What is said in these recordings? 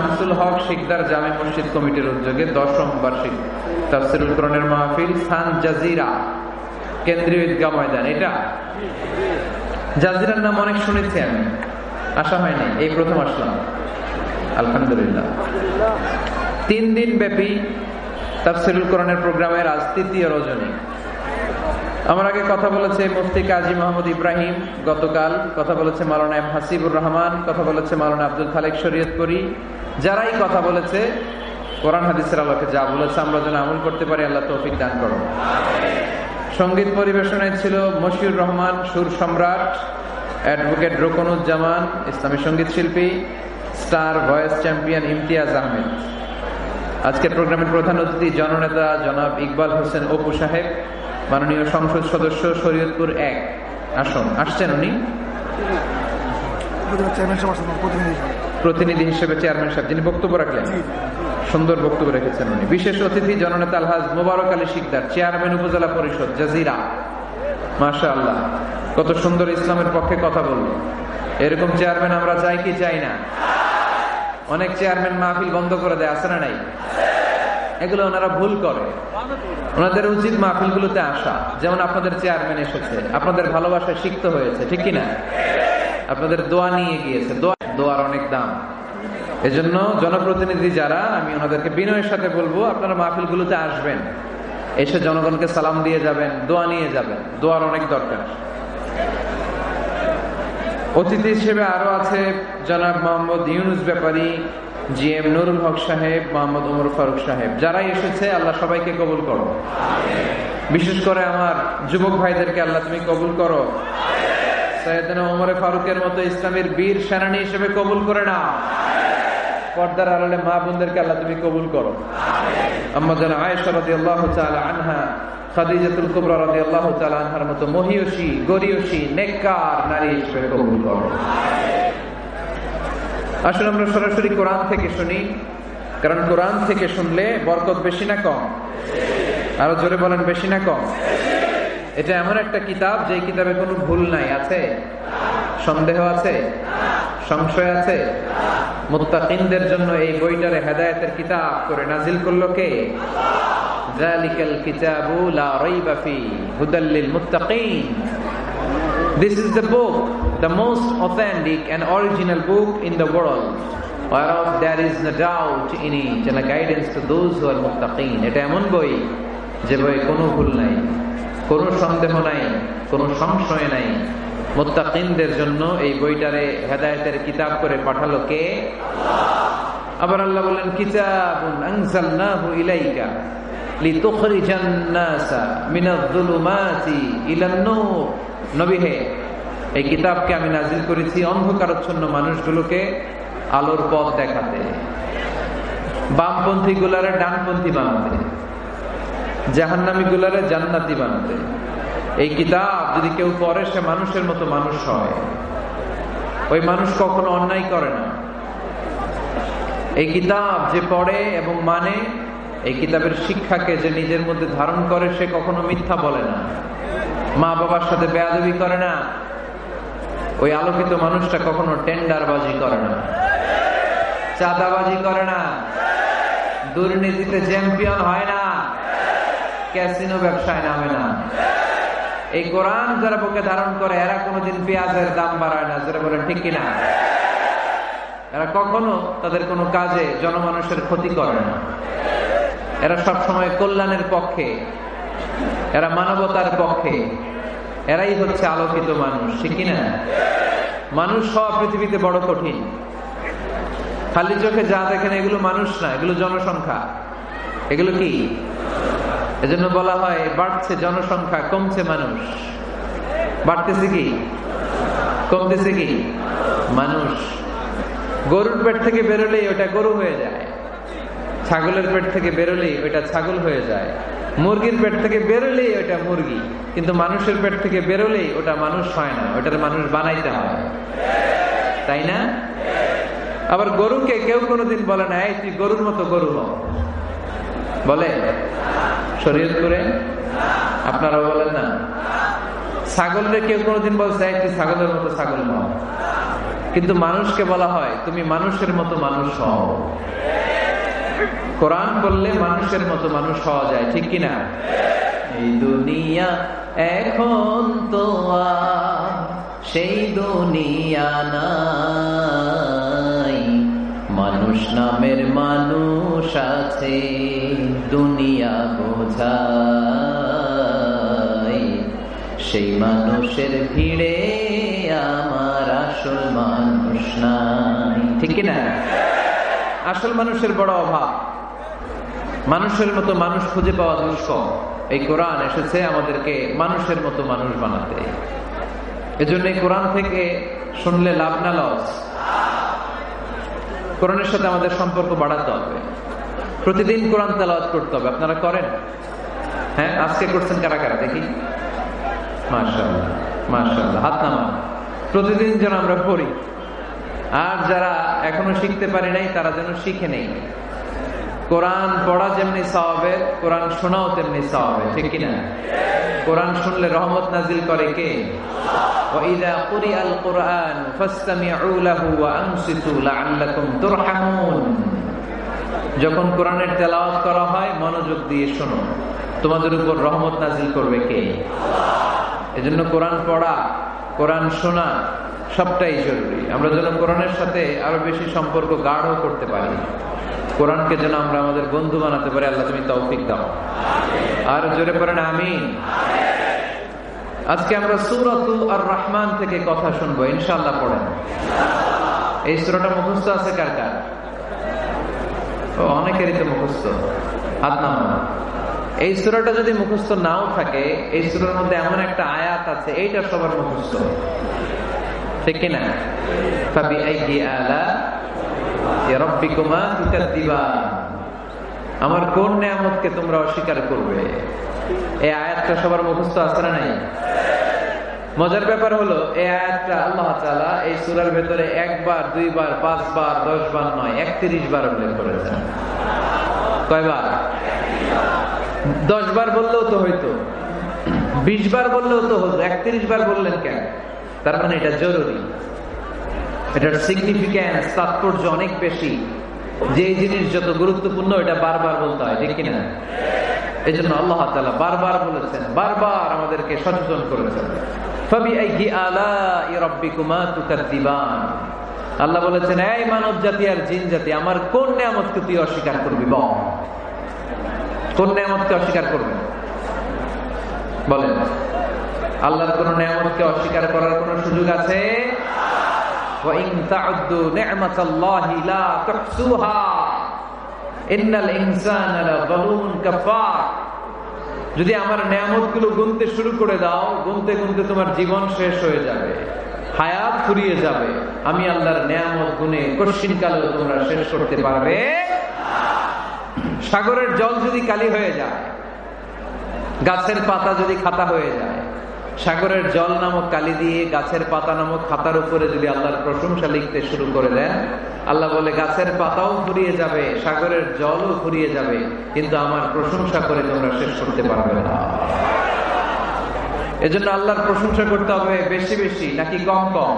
শামসুল হক শিকদার জামে মসজিদ কমিটির উদ্যোগে 10ম বার্ষিক তাফসীরুল কোরআনের মাহফিল সান জাজিরা কেন্দ্রীয় ঈদগাহ ময়দান। এটা জাজিরার নাম অনেক শুনেছি আমি, আসা হয়নি, এই প্রথম আসলাম, আলহামদুলিল্লাহ। 3 দিন ব্যাপী তাফসীরুল কোরআনের প্রোগ্রামের আজ 3য় রজনী। আমার আগে কথা বলেছে মুফতি কাজী মোহাম্মদ ইব্রাহিম, গতকাল কথা বলেছে মাওলানা এম হাসিবুর রহমান, কথা বলেছে মাওলানা আব্দুল খালেক শরীয়তপুরি। যারাই কথা বলেছে কোরআন হাদিসের আলোকে যা বলেছে আমরা যেন আমল করতে পারি, আল্লাহ তৌফিক দান করো। সঙ্গীত পরিবেশনায় ছিল মশিউর রহমান সুর সম্রাট, অ্যাডভোকেট রোকনুজ্জামান ইসলামী সঙ্গীত শিল্পী, star voice champion Imtiaz Ahmed. আজকের প্রোগ্রামের প্রধান অতিথি জননেতা জনাব ইকবাল হোসেন অপু সাহেব, মাননীয় সংসদ সদস্য শরীয়তপুর 1 আসন। আসছেন উনি প্রতিনিধি হিসেবে, চেয়ারম্যান সাহেব যিনি বক্তব্য রাখলেন, সুন্দর বক্তব্য রেখেছেন উনি। বিশেষ অতিথি জননেতা আলহাজ মোবারক আলী শিকদার, চেয়ারম্যান উপজেলা পরিষদ জাজিরা। মাশাআল্লাহ, কত সুন্দর ইসলামের পক্ষে কথা বললো। এরকম চেয়ারম্যান আমরা চাই কি চাই না? অনেক চেয়ারম্যান মাহফিল বন্ধ করে দেয়, আছে না নাই? এগুলো ওনারা ভুল করে। ওনাদের উচিত মাহফিলগুলোতে আসা। যেমন আপনাদের চেয়ারম্যান এসেছে, আপনাদের ভালোবাসায় সিক্ত হয়েছে, ঠিক কিনা? আপনাদের দোয়া নিয়ে গিয়েছে, দোয়ার অনেক দাম। এজন্য জনপ্রতিনিধি যারা, আমি ওনাদেরকে বিনয়ের সাথে বলবো আপনারা মাহফিলগুলোতে আসবেন, এসে জনগণকে সালাম দিয়ে যাবেন, দোয়া নিয়ে যাবেন, দোয়ার অনেক দরকার। অতিথি হিসেবে আরো আছে জনাব মোহাম্মদ ইউনুস ব্যাপারী, জিএম নুরুল হক সাহেব, মোহাম্মদ ওমর ফারুক সাহেব। যারাই এসেছে আল্লাহ সবাইকে কবুল করো। বিশেষ করে আমার যুবক ভাইদেরকে আল্লাহ তুমি কবুল করো। সৈয়দনা ওমর ফারুকের মতো ইসলামের বীর সেনানী হিসেবে কবুল করে নাও। পর্দার আড়ালে মা বোনদেরকে আল্লাহ তুমি কবুল করো। আম্মা জানা আয়েশা রাদিয়াল্লাহু তাআলা আনহা, খাদিজাতুল কুবরা রাদিয়াল্লাহু তাআলা আনহার মতো মহিয়সী, গরিয়সী, নেককার নারী হিসেবে কবুল করো। আসলে আমরা সরাসরি কোরআন থেকে শুনি, কারণ কোরআন থেকে শুনলে বরকত বেশি না কম? আরো জোরে বলেন, বেশি না কম? এটা এমন একটা কিতাব যে কিতাবে কোনো ভুল নাই। আছে? সন্দেহ আছে? সংশয় আছে? মুত্তাকিনদের জন্য এই বইটারে হেদায়েতের কিতাব করে নাজিল করলো কে? যালিকাল কিতাবু লা রাইবা ফি হুদাল লিল মুত্তাকিন। This is the book, the most authentic and original book in the world, whereof there is no doubt in it, and a guidance to those who are muttaqin. এটা এমন বই যে বই কোনো ভুল নাই, কোনো সন্দেহ নাই, কোনো সংশয় নাই। মুত্তাকিনদের জন্য এই বইটারে হেদায়েতের কিতাব করে পাঠালো কে? আল্লাহ। আবার আল্লাহ বলেন কিতাবুন আনজালনাহু ইলাইকা লিতুখরিজান নাসা মিনাজ যুলুমাতি ইলান নূর। নবী হে, এই কিতাবকে আমি নাজিল করেছি অন্ধকারাচ্ছন্ন মানুষগুলোকে আলোর পথ দেখাতে, বামপন্থী গুলারে ডানপন্থী বানাতে, জাহান্নামী গুলারে জান্নাতি বানাতে। এই কিতাব যদি কেউ পড়ে সে মানুষের মতো মানুষ হয়। ওই মানুষ কখনো অন্যায় করে না। এই কিতাব যে পড়ে এবং মানে, এই কিতাবের শিক্ষাকে যে নিজের মধ্যে ধারণ করে, সে কখনো মিথ্যা বলে না, মা বাবার সাথে বেয়াদবি করে না। ওই আলোকিত মানুষটা কখনো টেন্ডারবাজি করে না, চাঁদাবাজি করে না, দুর্নীতিতে চ্যাম্পিয়ন হয় না, ক্যাসিনো ব্যবসায় নামে না। এই কোরআন যারা বুকে ধারণ করে এরা কোনোদিন পেঁয়াজের দাম বাড়ায় না, যারা বলেন ঠিক কিনা? এরা কখনো তাদের কোনো কাজে জনমানুষের ক্ষতি করে না। এরা সবসময় কল্যাণের পক্ষে, এরা মানবতার পক্ষে। এরাই হচ্ছে আলোকিত মানুষ, ঠিক কিনা? মানুষ হওয়া পৃথিবীতে বড় কঠিন। খালি চোখে যা দেখেন এগুলো মানুষ না, এগুলো জনসংখ্যা। এগুলো কি? এজন্য বলা হয় বাড়ছে জনসংখ্যা, কমছে মানুষ। বাড়তেছে কি, কমতেছে কি? মানুষ। গরুর পেট থেকে বেরোলেই ওটা গরু হয়ে যায়, ছাগলের পেট থেকে বেরোলেই ওইটা ছাগল হয়ে যায়, মুরগির পেট থেকে বেরোলেই ওটা মুরগি। কিন্তু মানুষের পেট থেকে বেরোলেই ওটা মানুষ হয় না, ওটার মানুষ বানাইতে হয়, তাই না? আবার গরুকে কেউ কোনোদিন বলে না এই তুই গরুর মতো গরু হ, বলে? শরীয়ত করে আপনারা বলেন না? ছাগলরে কেউ কোনোদিন বলছে এই তুই ছাগলের মতো ছাগল হ? কিন্তু মানুষকে বলা হয় তুমি মানুষের মতো মানুষ হও। কোরআন বললে মানুষের মতো মানুষ হওয়া যায়, ঠিক কিনা? এই দুনিয়া এখন তো আর সেই দুনিয়া নাই, মানুষ নামের মানুষ আছে দুনিয়া বোঝায়, সেই মানুষের ভিড়ে আমার আসল মানুষ নাই, ঠিক কিনা? আসল মানুষের বড় অভাব, মানুষের মতো মানুষ খুঁজে পাওয়া দুষ্কর। এই কোরআন এসেছে আমাদেরকে মানুষের মতো মানুষ বানাতে। এজন্য এই কোরআন থেকে শুনলে লাভ না লস? কোরআনের সাথে আমাদের সম্পর্ক বাড়াতে হবে, প্রতিদিন কোরআন তেলাওয়াত করতে হবে। আপনারা করেন? হ্যাঁ, আজকে করছেন কারা কারা দেখি? মাশাআল্লাহ মাশাআল্লাহ, হাত নামান। প্রতিদিন যেন আমরা পড়ি, আর যারা এখনো শিখতে পারি নাই তারা যেন শিখে নেই। কোরআন পড়া যেমনি সওয়াবের, কোরআন শোনাও তেমনি সওয়াবের, ঠিক কিনা? কোরআন শুনলে রহমত নাজিল করে কে? وَإِذَا قُرِئَ الْقُرْآنُ فَاسْتَمِعُوا لَهُ وَأَنصِتُوا لَعَلَّكُمْ تُرْحَمُونَ। যখন কোরআনের তেলাওয়াত করা হয় মনোযোগ দিয়ে শোনো, তোমাদের উপর রহমত নাজিল করবে কে? এজন্য কোরআন পড়া, কোরআন শোনা সবটাই জরুরি। আমরা যেন কোরআনের সাথে আরো বেশি সম্পর্ক গাঢ় করতে পারি, কোরআনকে যেন আমরা আমাদের বন্ধু বানাতে পারি। আল্লাহ তুমি তৌফিক দাও। আর জোরে পড়েন আমিন। আজকে আমরা সূরাতু আর রহমান থেকে কথা শুনবো ইনশাআল্লাহ। পড়েন। এই সূরাটা মুখস্থ আছে কার কার? অনেকেরই তো মুখস্থ, হাত নামান। এই সূরাটা যদি মুখস্থ নাও থাকে, এই সূরার মধ্যে এমন একটা আয়াত আছে এইটা সবার মুখস্থ, ঠিক কিনা? ফাবিআইয়ি আলা'i রাব্বিকুমা তুকাযযিবান। আমার কোন নিয়ামতকে তোমরা অস্বীকার করবে? এই আয়াতটা সবার মুখস্থ আছে না নাই? মজার ব্যাপার হলো এই আয়াতটা আল্লাহ তাআলা এই সূরার ভেতরে একবার, দুইবার, 5 বার, 10 বার নয়, 31 বার উল্লেখ করেছেন। কয়বার? 10 বার বললেও তো হইতো, 20 বার বললেও তো হতো, 31 বার বললেন কেন? তার মানে এটা জরুরি, এটার সিগনিফিক্যান্স, তাৎপর্য অনেক বেশি। যে জিনিস যত গুরুত্বপূর্ণ এটা বারবার বলতে হয়, ঠিক কিনা? এই জন্য আল্লাহ তাআলা বারবার বলেছেন, বারবার আমাদেরকে সচেতন করেছেন। ফাবিআইয়ি আলা'i রাব্বিকুমা তুকাযযিবান। আল্লাহ বলেছেন, এই মানব জাতি আর জিন জাতি, আমার কোন নিয়ামতকে তুই অস্বীকার করবি? বল, কোন নিয়ামতকে অস্বীকার করবে? বলেন। আল্লাহর কোন নিয়ামতকে অস্বীকার করার কোন সুযোগ আছে? ওয়া ইন তা'উদ্দু নি'মাতাল্লাহি লা তুহসুহা ইন্নাল ইনসানা লাযালুমুন কাফার। যদি আমার নিয়ামতগুলো গুনতে শুরু করে দাও, গুনতে গুনতে তোমার জীবন শেষ হয়ে যাবে, হায়াত ফুরিয়ে যাবে। আমি আল্লাহর নিয়ামত গুনে কশিনকালেও তোমরা শেষ করতে পারবে না। সাগরের জল যদি কালি হয়ে যায়, গাছের পাতা যদি খাতা হয়ে যায়, সাগরের জল নামক কালি দিয়ে গাছের পাতা নামক খাতার উপরে যদি আল্লাহর প্রশংসা লিখতে শুরু করে দেন, আল্লাহ বলে গাছের পাতাও ফুরিয়ে যাবে, সাগরের জলও ফুরিয়ে যাবে, কিন্তু আমার প্রশংসা করে তোমরা শেষ করতে পারবে না। এজন্য আল্লাহর প্রশংসা করতে হবে বেশি বেশি নাকি কম কম?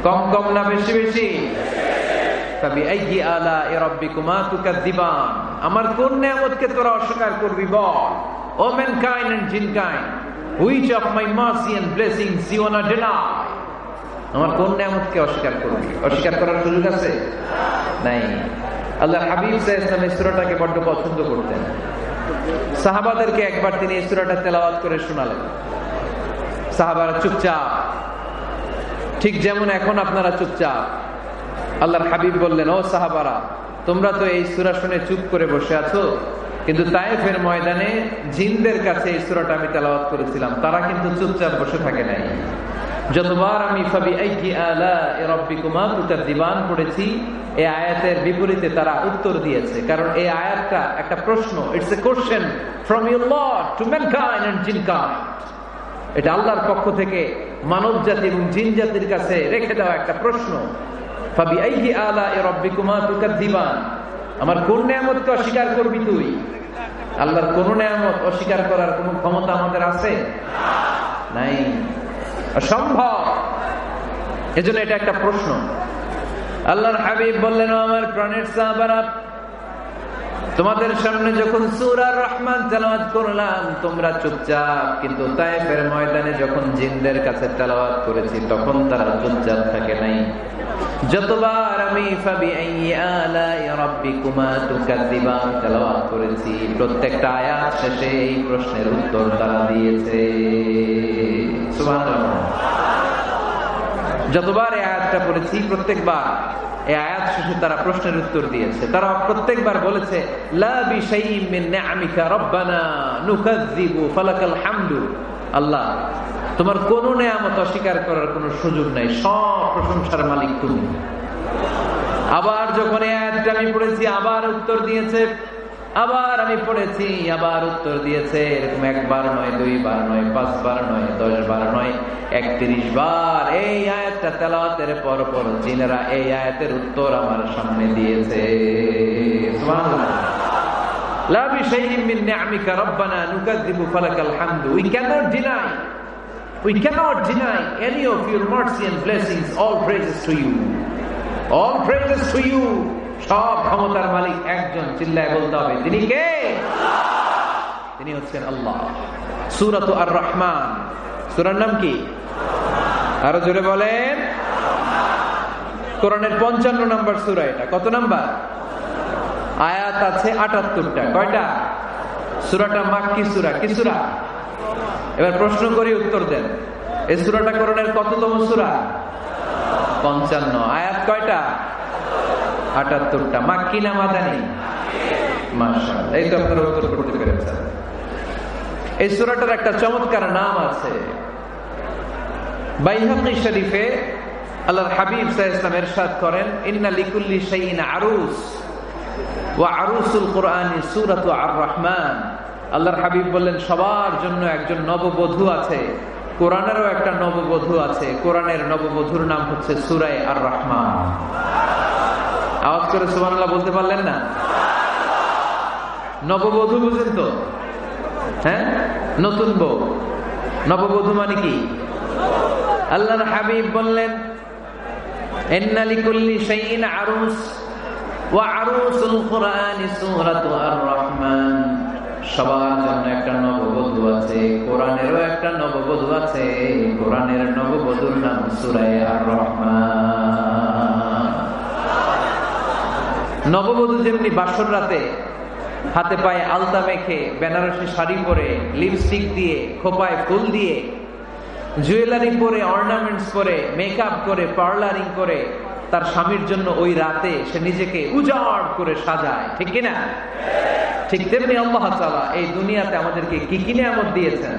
কম কম না বেশি বেশি? ফাবিআইয়ি আলা'i রাব্বিকুমা তুকাযযিবান। আমার কোন নিয়ামতকে তোরা অস্বীকার করবি বল? O mankind and jinnkind, which of my mercy and blessings you wanna deny? আমার কোন নিয়ামতকে অস্বীকার করবি? অস্বীকার করার সুযোগ আছে? নাই। আল্লাহ হাবিব সাল্লাল্লাহু আলাইহি ওয়াসাল্লাম এই সূরাটাকে বড় পছন্দ করতেন। সাহাবাদেরকে একবার তিনি এই সূরাটা তেলাওয়াত করে শোনালেন। সাহাবারা চুপচাপ, ঠিক যেমন এখন আপনারা চুপচাপ। আল্লাহর হাবিব বললেন, ও সাহাবারা, তোমরা তো এই সূরা শুনে চুপ করে বসে আছো, কিন্তু তায়েফের ময়দানে জিনদের কাছে এই সূরাটা আমি তেলাওয়াত করেছিলাম, তারা কিন্তু চুপচাপ বসে থাকে নাই। যতবার আমি ফাবিআইয়ি আলা'i রাব্বিকুমা তুকাযযিবান পড়েছি, এই আয়াতের বিপরীতে তারা উত্তর দিয়েছে। কারণ এই আয়াতটা একটা প্রশ্ন, it's a question from your lord to mankind and jinnkind. এটা আল্লাহর পক্ষ থেকে মানব জাতি এবং জিন জাতির কাছে রেখে দেওয়া একটা প্রশ্ন। ফাবিআইয়ি আলা'i রাব্বিকুমা তুকাযযিবান, আমার কোন নিয়ামতকে অস্বীকার করবি তুই? আল্লাহর কোন নিয়ামত অস্বীকার করার কোন ক্ষমতা আমাদের আছে? নাই, অসম্ভব। এজন্য এটা একটা প্রশ্ন। আল্লাহর হাবিব বললেন, ও আমার প্রাণের সাহাবারা, তোমাদের সামনে যখন সূরা আর-রহমান তেলাওয়াত করলাম তোমরা চুপচাপ, কিন্তু তায়েফের ময়দানে যখন জিনদের কাছে তেলাওয়াত করেছি তখন তারা চুপচাপ থাকে নাই। যতবার আমি ফাবিআইয়ি আলাই রাব্বিকুমা তুকাযযিবান তেলাওয়াত করেছি, প্রত্যেকটা আয়াত শেষে এই প্রশ্নের উত্তর তারা দিয়েছে। সুবহানাল্লাহ। যতবার এই আয়াতটা পড়েছি প্রত্যেকবার এই আয়াত শেষে তারা প্রশ্নের উত্তর দিয়েছে। তারা প্রত্যেকবার বলেছে, লা বিশাইইন মিন নিআমিকা রাব্বানা নুকাযযিবু ফালাকাল হামদু। আল্লাহ, তোমার কোন নেয়ামত অস্বীকার করার কোনো সুযোগ নাই, সব প্রশংসার মালিক তুমি। আবার যখন এই আয়াতটা আমি পড়েছি আবার উত্তর দিয়েছে, আবার আমি পড়েছি আবার উত্তর দিয়েছে। এরকম একবার নয়, দুইবার নয়, 5 বার নয়, 10 বার নয়, 31 বার এই আয়াতটা তেলাওয়াতের পর পর জিনেরা এই আয়াতের উত্তর আমার সামনে দিয়েছে। সুবহানাল্লাহ। লা বিশাইইন মিন নিআমিকা রাব্বানা নুকাযযিবু ফালাকাল হামদু। We cannot deny any of your mercy and blessings. All praises to you. All praises to you. সব ক্ষমতার মালিক একজন, চিল্লায় বলতে হবে, তিনি কে? তিনি হচ্ছেন আল্লাহ। সূরাত আর-রহমান, সূরার নাম কি? আরো জোরে বলেন। কোরআনের 55 নম্বর সূরা এটা। কত নাম্বার? আয়াত আছে 78টা। কয়টা? সূরাটা মাক্কি সূরা। কি সূরা? এবার প্রশ্ন করি, উত্তর দেন। এই সূরাটা কোরআনের কততম সূরা? 55। আয়াত কয়টা? 78টা। মাক্কি না মাদানী? মাশাআল্লাহ, এই তো আপনারা উত্তর করতে পেরেছেন। এই সূরাটার একটা চমৎকার নাম আছে। বাইহাকী শরীফে আল্লাহর হাবিব সাল্লাল্লাহু আলাইহি ওয়াসাল্লাম ইরশাদ করেন, ইন্না লিকুল্লি শাইইন আরুস ওয়া আরুসুল কুরআনি সূরাতু আর-রহমান। আল্লাহর হাবিব বললেন, সবার জন্য একজন নববধূ আছে, কোরআনেরও একটা নববধূ আছে। কোরআনের নববধূর নাম হচ্ছে সূরা আর-রহমান। আওয়াজ করে সুবহানাল্লাহ বলতে পারলেন না? নববধূ বুঝেন তো? হ্যাঁ, নতুন বউ। নববধূ মানে কি? আল্লাহর হাবিব বললেন, ইন্না লিকুল্লি শাইইন আরুস ওয়া আরুসুল কুরআনি সূরাতু আর-রহমান। সবার জন্য একটা নববধূ আছে, কোরআনেরও একটা নববধূ আছে। কোরআনের নববধূর নাম সূরা আর-রহমান। নববধূ যেমনি বাসর রাতে হাতে পায়ে আলতা মেখে, বেনারসি শাড়ি পরে, লিপস্টিক দিয়ে, খোপায় ফুল দিয়ে, জুয়েলারি পরে, অর্নামেন্টস পরে, মেকআপ করে, পার্লারিং করে তার স্বামীর জন্য ওই রাতে সে নিজেকে উজাড় করে সাজায়, ঠিক কিনা? ঠিক তেমনি আল্লাহ তাআলা এই দুনিয়াতে আমাদেরকে কি কি নিয়ামত দিয়েছেন,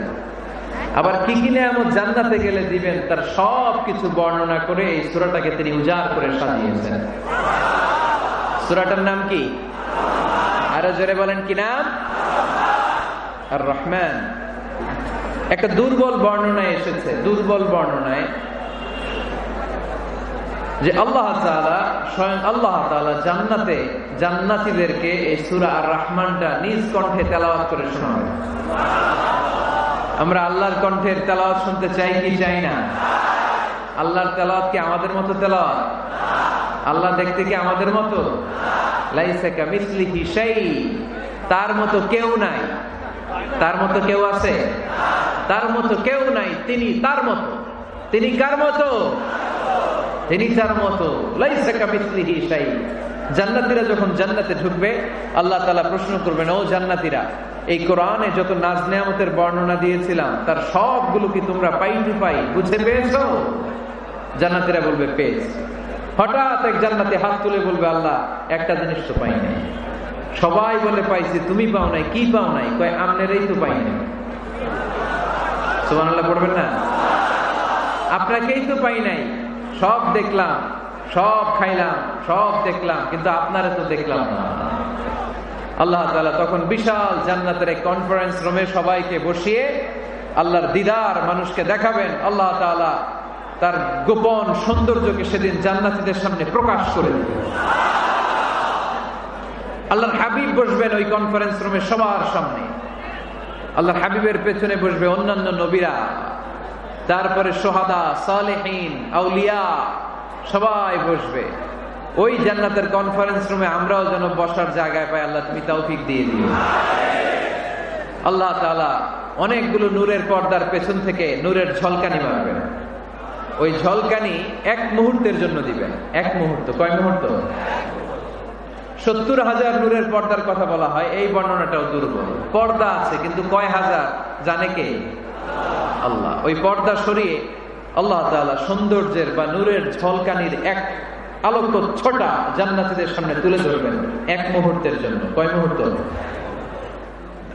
আবার কি কি নিয়ামত জান্নাতে গেলে দিবেন, তার সব কিছু বর্ণনা করে এই সূরাটাকে তিনি উজাড় করে সাজিয়েছেন। সূরাটার নাম কি? আরো জোরে বলেন, কি নাম? আর-রহমান। একটা দুর্বল বর্ণনায় এসেছে, দুর্বল বর্ণনায়, যে আল্লাহ তাআলা, স্বয়ং আল্লাহ তাআলা জান্নাতে জান্নাতীদেরকে এই সূরা আর-রহমানটা নিজ কণ্ঠে তেলাওয়াত করে শোনাবেন। আমরা আল্লাহর কণ্ঠের তেলাওয়াত শুনতে চাই কি চাই না? আল্লাহর তেলাওয়াত কি আমাদের মতো তেলাওয়াত? আল্লাহ দেখতে কি আমাদের মতো? লাইসা কামিসলিহি শাই, তার মতো কেউ নাই। তার মতো কেউ আছে? তার মতো কেউ নাই। তিনি তার মতো। তিনি কার মতো? তিনি তার মতো। লাইসা কামিসলিহি শাই। জান্নাতীরা যখন জান্নাতে ঢুকবে, আল্লাহ তাআলা প্রশ্ন করবেন, ও জান্নাতীরা, এই কোরআনে যত নাজ নেয়ামতের বর্ণনা দিয়েছিলাম তার সবগুলো কি তোমরা পাই টু পাই বুঝে পেয়েছো? জান্নাতীরা বলবে পেয়েছি। হঠাৎ এক জান্নাতে হাত তুলে বলবে, আল্লাহ একটা জিনিস তো পাই নাই। সবাই বলে পাইছি, তুমি পাও নাই। কি পাও নাই? কয় আমনেরই তো পাই নাই। সুবহানাল্লাহ পড়বেন না? আপনাকেই তো পাই নাই। সব দেখলাম, সব খাইলাম, সব দেখলাম, কিন্তু আপনারা তো দেখলাম না। আল্লাহ তাআলা তখন বিশাল জান্নাতের এক কনফারেন্স রুমে সবাইকে বসিয়ে আল্লাহর দিদার মানুষকে দেখাবেন। আল্লাহ তাআলা তার গোপন সৌন্দর্যকে সেদিন জান্নাতীদের সামনে প্রকাশ করে দিবেন। আল্লাহর হাবিব বসবেন ওই কনফারেন্স রুমে সবার সামনে। আল্লাহর হাবিবের পেছনে বসবে অন্যান্য নবীরা, তারপরে সোহাদা, সালেহীন, আউলিয়া সবাই বসবে। ওই জান্নাতের কনফারেন্স রুমে আমরাও যেন বসার জায়গায় পাই, আল্লাহ তুমি তৌফিক দিয়ে দিও। আল্লাহ তাআলা অনেকগুলো নূরের পর্দার পেছন থেকে নূরের ঝলকানি মারবেন। ওই ঝলকানি এক মুহূর্তের জন্য দিবেন। এক মুহূর্ত। কয় মুহূর্ত? 70,000 নূরের পর্দার কথা বলা হয়, এই বর্ণনাটাও দুর্বল। পর্দা আছে কিন্তু কয় হাজার জানে কে? আল্লাহ। ওই পর্দা সরিয়ে আল্লাহ তাআলা সৌন্দর্যের বা নূরের ঝলকানির এক আলোক ছোটা জান্নাতীদের সামনে তুলে ধরবেন এক মুহূর্তের জন্য। কয় মুহূর্ত?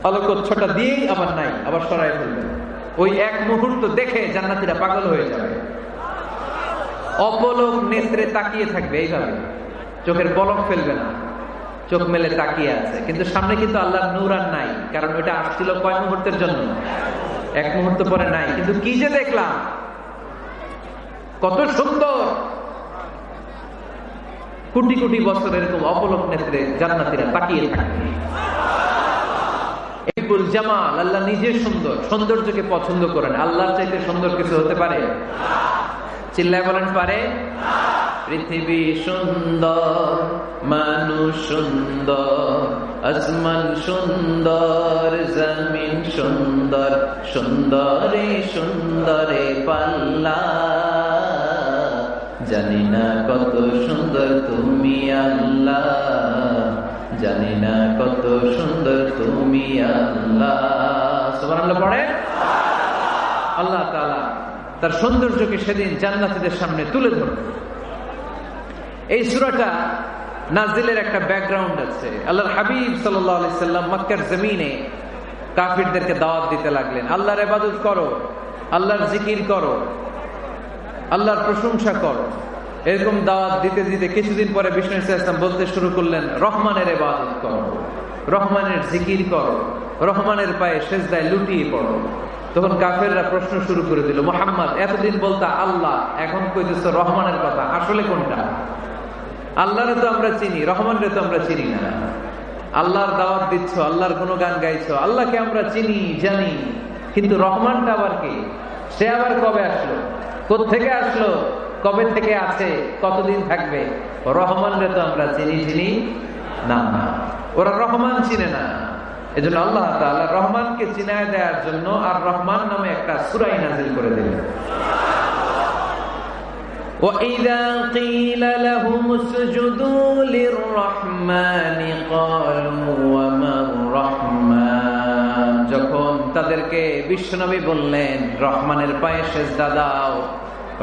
আলোক ছোটা দিয়েই আবার নাই, আবার সরাই ফেলবেন। ওই এক মুহূর্ত দেখে জান্নাতীরা পাগল হয়ে যাবে, অপলক নেত্রে তাকিয়ে থাকবে। এইভাবে চোখের পলক ফেলবে না, চোখ মেলে তাকিয়ে আছে। কিন্তু সামনে কিন্তু আল্লাহর নূর আর নাই, কারণ ওইটা আসছিল কয় মুহূর্তের জন্য? এক মুহূর্ত পরে নাই। কিন্তু কি যে দেখলাম, কত সুন্দর! কোটি কোটি বছর এরকম অপলক নেত্রে জান্নাতীরা তাকিয়ে থাকবে। ইবুল জামাল, আল্লাহ নিজে সুন্দর, সৌন্দর্যকে পছন্দ করেন। আল্লাহর চাইতে সুন্দর কিছু হতে পারে? চিল্লায় বলেন পারে? পৃথিবী সুন্দর, মানুষ সুন্দর, আসমান সুন্দর, জমিন সুন্দর, সুন্দরে সুন্দরে পাল্লা। জানি না কত সুন্দর তুমি আল্লাহ, জানি না কত সুন্দর তুমি আল্লাহ। সুবহানাল্লাহ পড়ে। আল্লাহ তাআলা তার সৌন্দর্যকে সেদিন জান্নাতীদের সামনে তুলে ধরবেন। এই সূরাটা নাজিলের একটা ব্যাকগ্রাউন্ড আছে। আল্লাহর হাবিব সাল্লাল্লাহু আলাইহি সাল্লাম মক্কার জমিনে কাফিরদেরকে দাওয়াত দিতে লাগলেন, আল্লাহর ইবাদত করো, আল্লাহর জিকির করো, আল্লাহর প্রশংসা করো। এরকম দাওয়াত দিতে দিতে কিছুদিন পরে বিষ্ণু ইসলাম বলতে শুরু করলেন, রহমানের ইবাদত করো, রহমানের জিকির করো, রহমানের পায়ে সেজদায় লুটিয়ে পড়ো। তখন কাফেররা প্রশ্ন শুরু করে দিল, মুহাম্মদ এতদিন বলতা আল্লাহ, এখন কইতেছ রহমানের কথা, আসলে কোনটা? আল্লাহরে তো আমরা চিনি, রহমানরে তো আমরা চিনি না। আল্লাহর দাওয়াত দিচ্ছ, আল্লাহর গুণগান গাইছো, আল্লাহকে আমরা চিনি জানি, কিন্তু রহমানটা আবার কে? সে আবার কবে আসলো, কোত্থেকে আসলো, কবে থেকে আছে, কতদিন থাকবে? রহমানরে তো আমরা চিনি না। ওরা রহমান চিনে না। এজন্য আল্লাহ তাআলা রহমানকে চিনায় দেওয়ার জন্য আর রহমান নামে একটা সূরা নাযিল করে দিলেন। وَإِذَا قِيلَ لَهُمُ اسْجُدُوا لِلرَّحْمَنِ قَالُوا وَمَا الرَّحْمَنُ। যখন তাদেরকে বিশ্বনবী বললেন রহমানের পায়ে সেজদা দাও,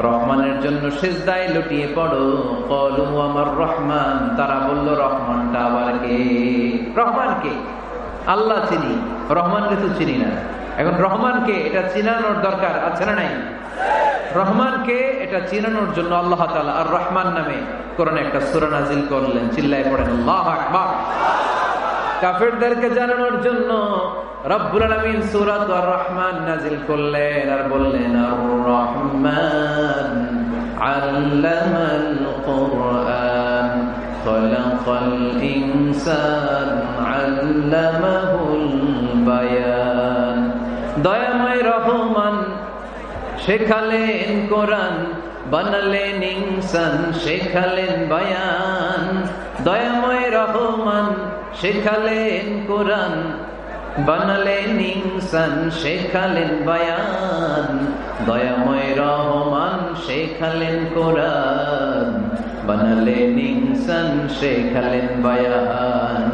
রহমানের জন্য সেজদায় লুটিয়ে পড়ো, ক্বালু ওয়ামার রহমান, তারা বলল রহমানটা আবার কে? রহমান কে? আল্লাহ চিনি, রহমানকে তো চিনি না। এখন রহমানকে এটা চিনানোর দরকার আছে না নাই? রহমানকে এটা চিনানোর জন্য আল্লাহ তাআলা আর রহমান নামে কোরআনে একটা সূরা নাযিল করলেন। চিল্লায় পড়েন আল্লাহু আকবার। কাফেরদেরকে জানানোর জন্য রব্বুল আলামিন সূরা আর রহমান নাযিল করলেন আর বললেন, আর রহমান আল্লামাল কুরআন খালাকাল ইনসান আল্লামাহুল বায়ান। দয়াময় রহমান শেখালেন কোরআন, বানালেন ইনসান, শেখালেন বায়ান। দয়াময় রহমান শেখালেন কোরআন, বানালেন ইনসান, শেখালেন বায়ান। দয়াময় রহমান শেখালেন কোরআন, বানালেন ইনসান, শেখালেন বায়ান।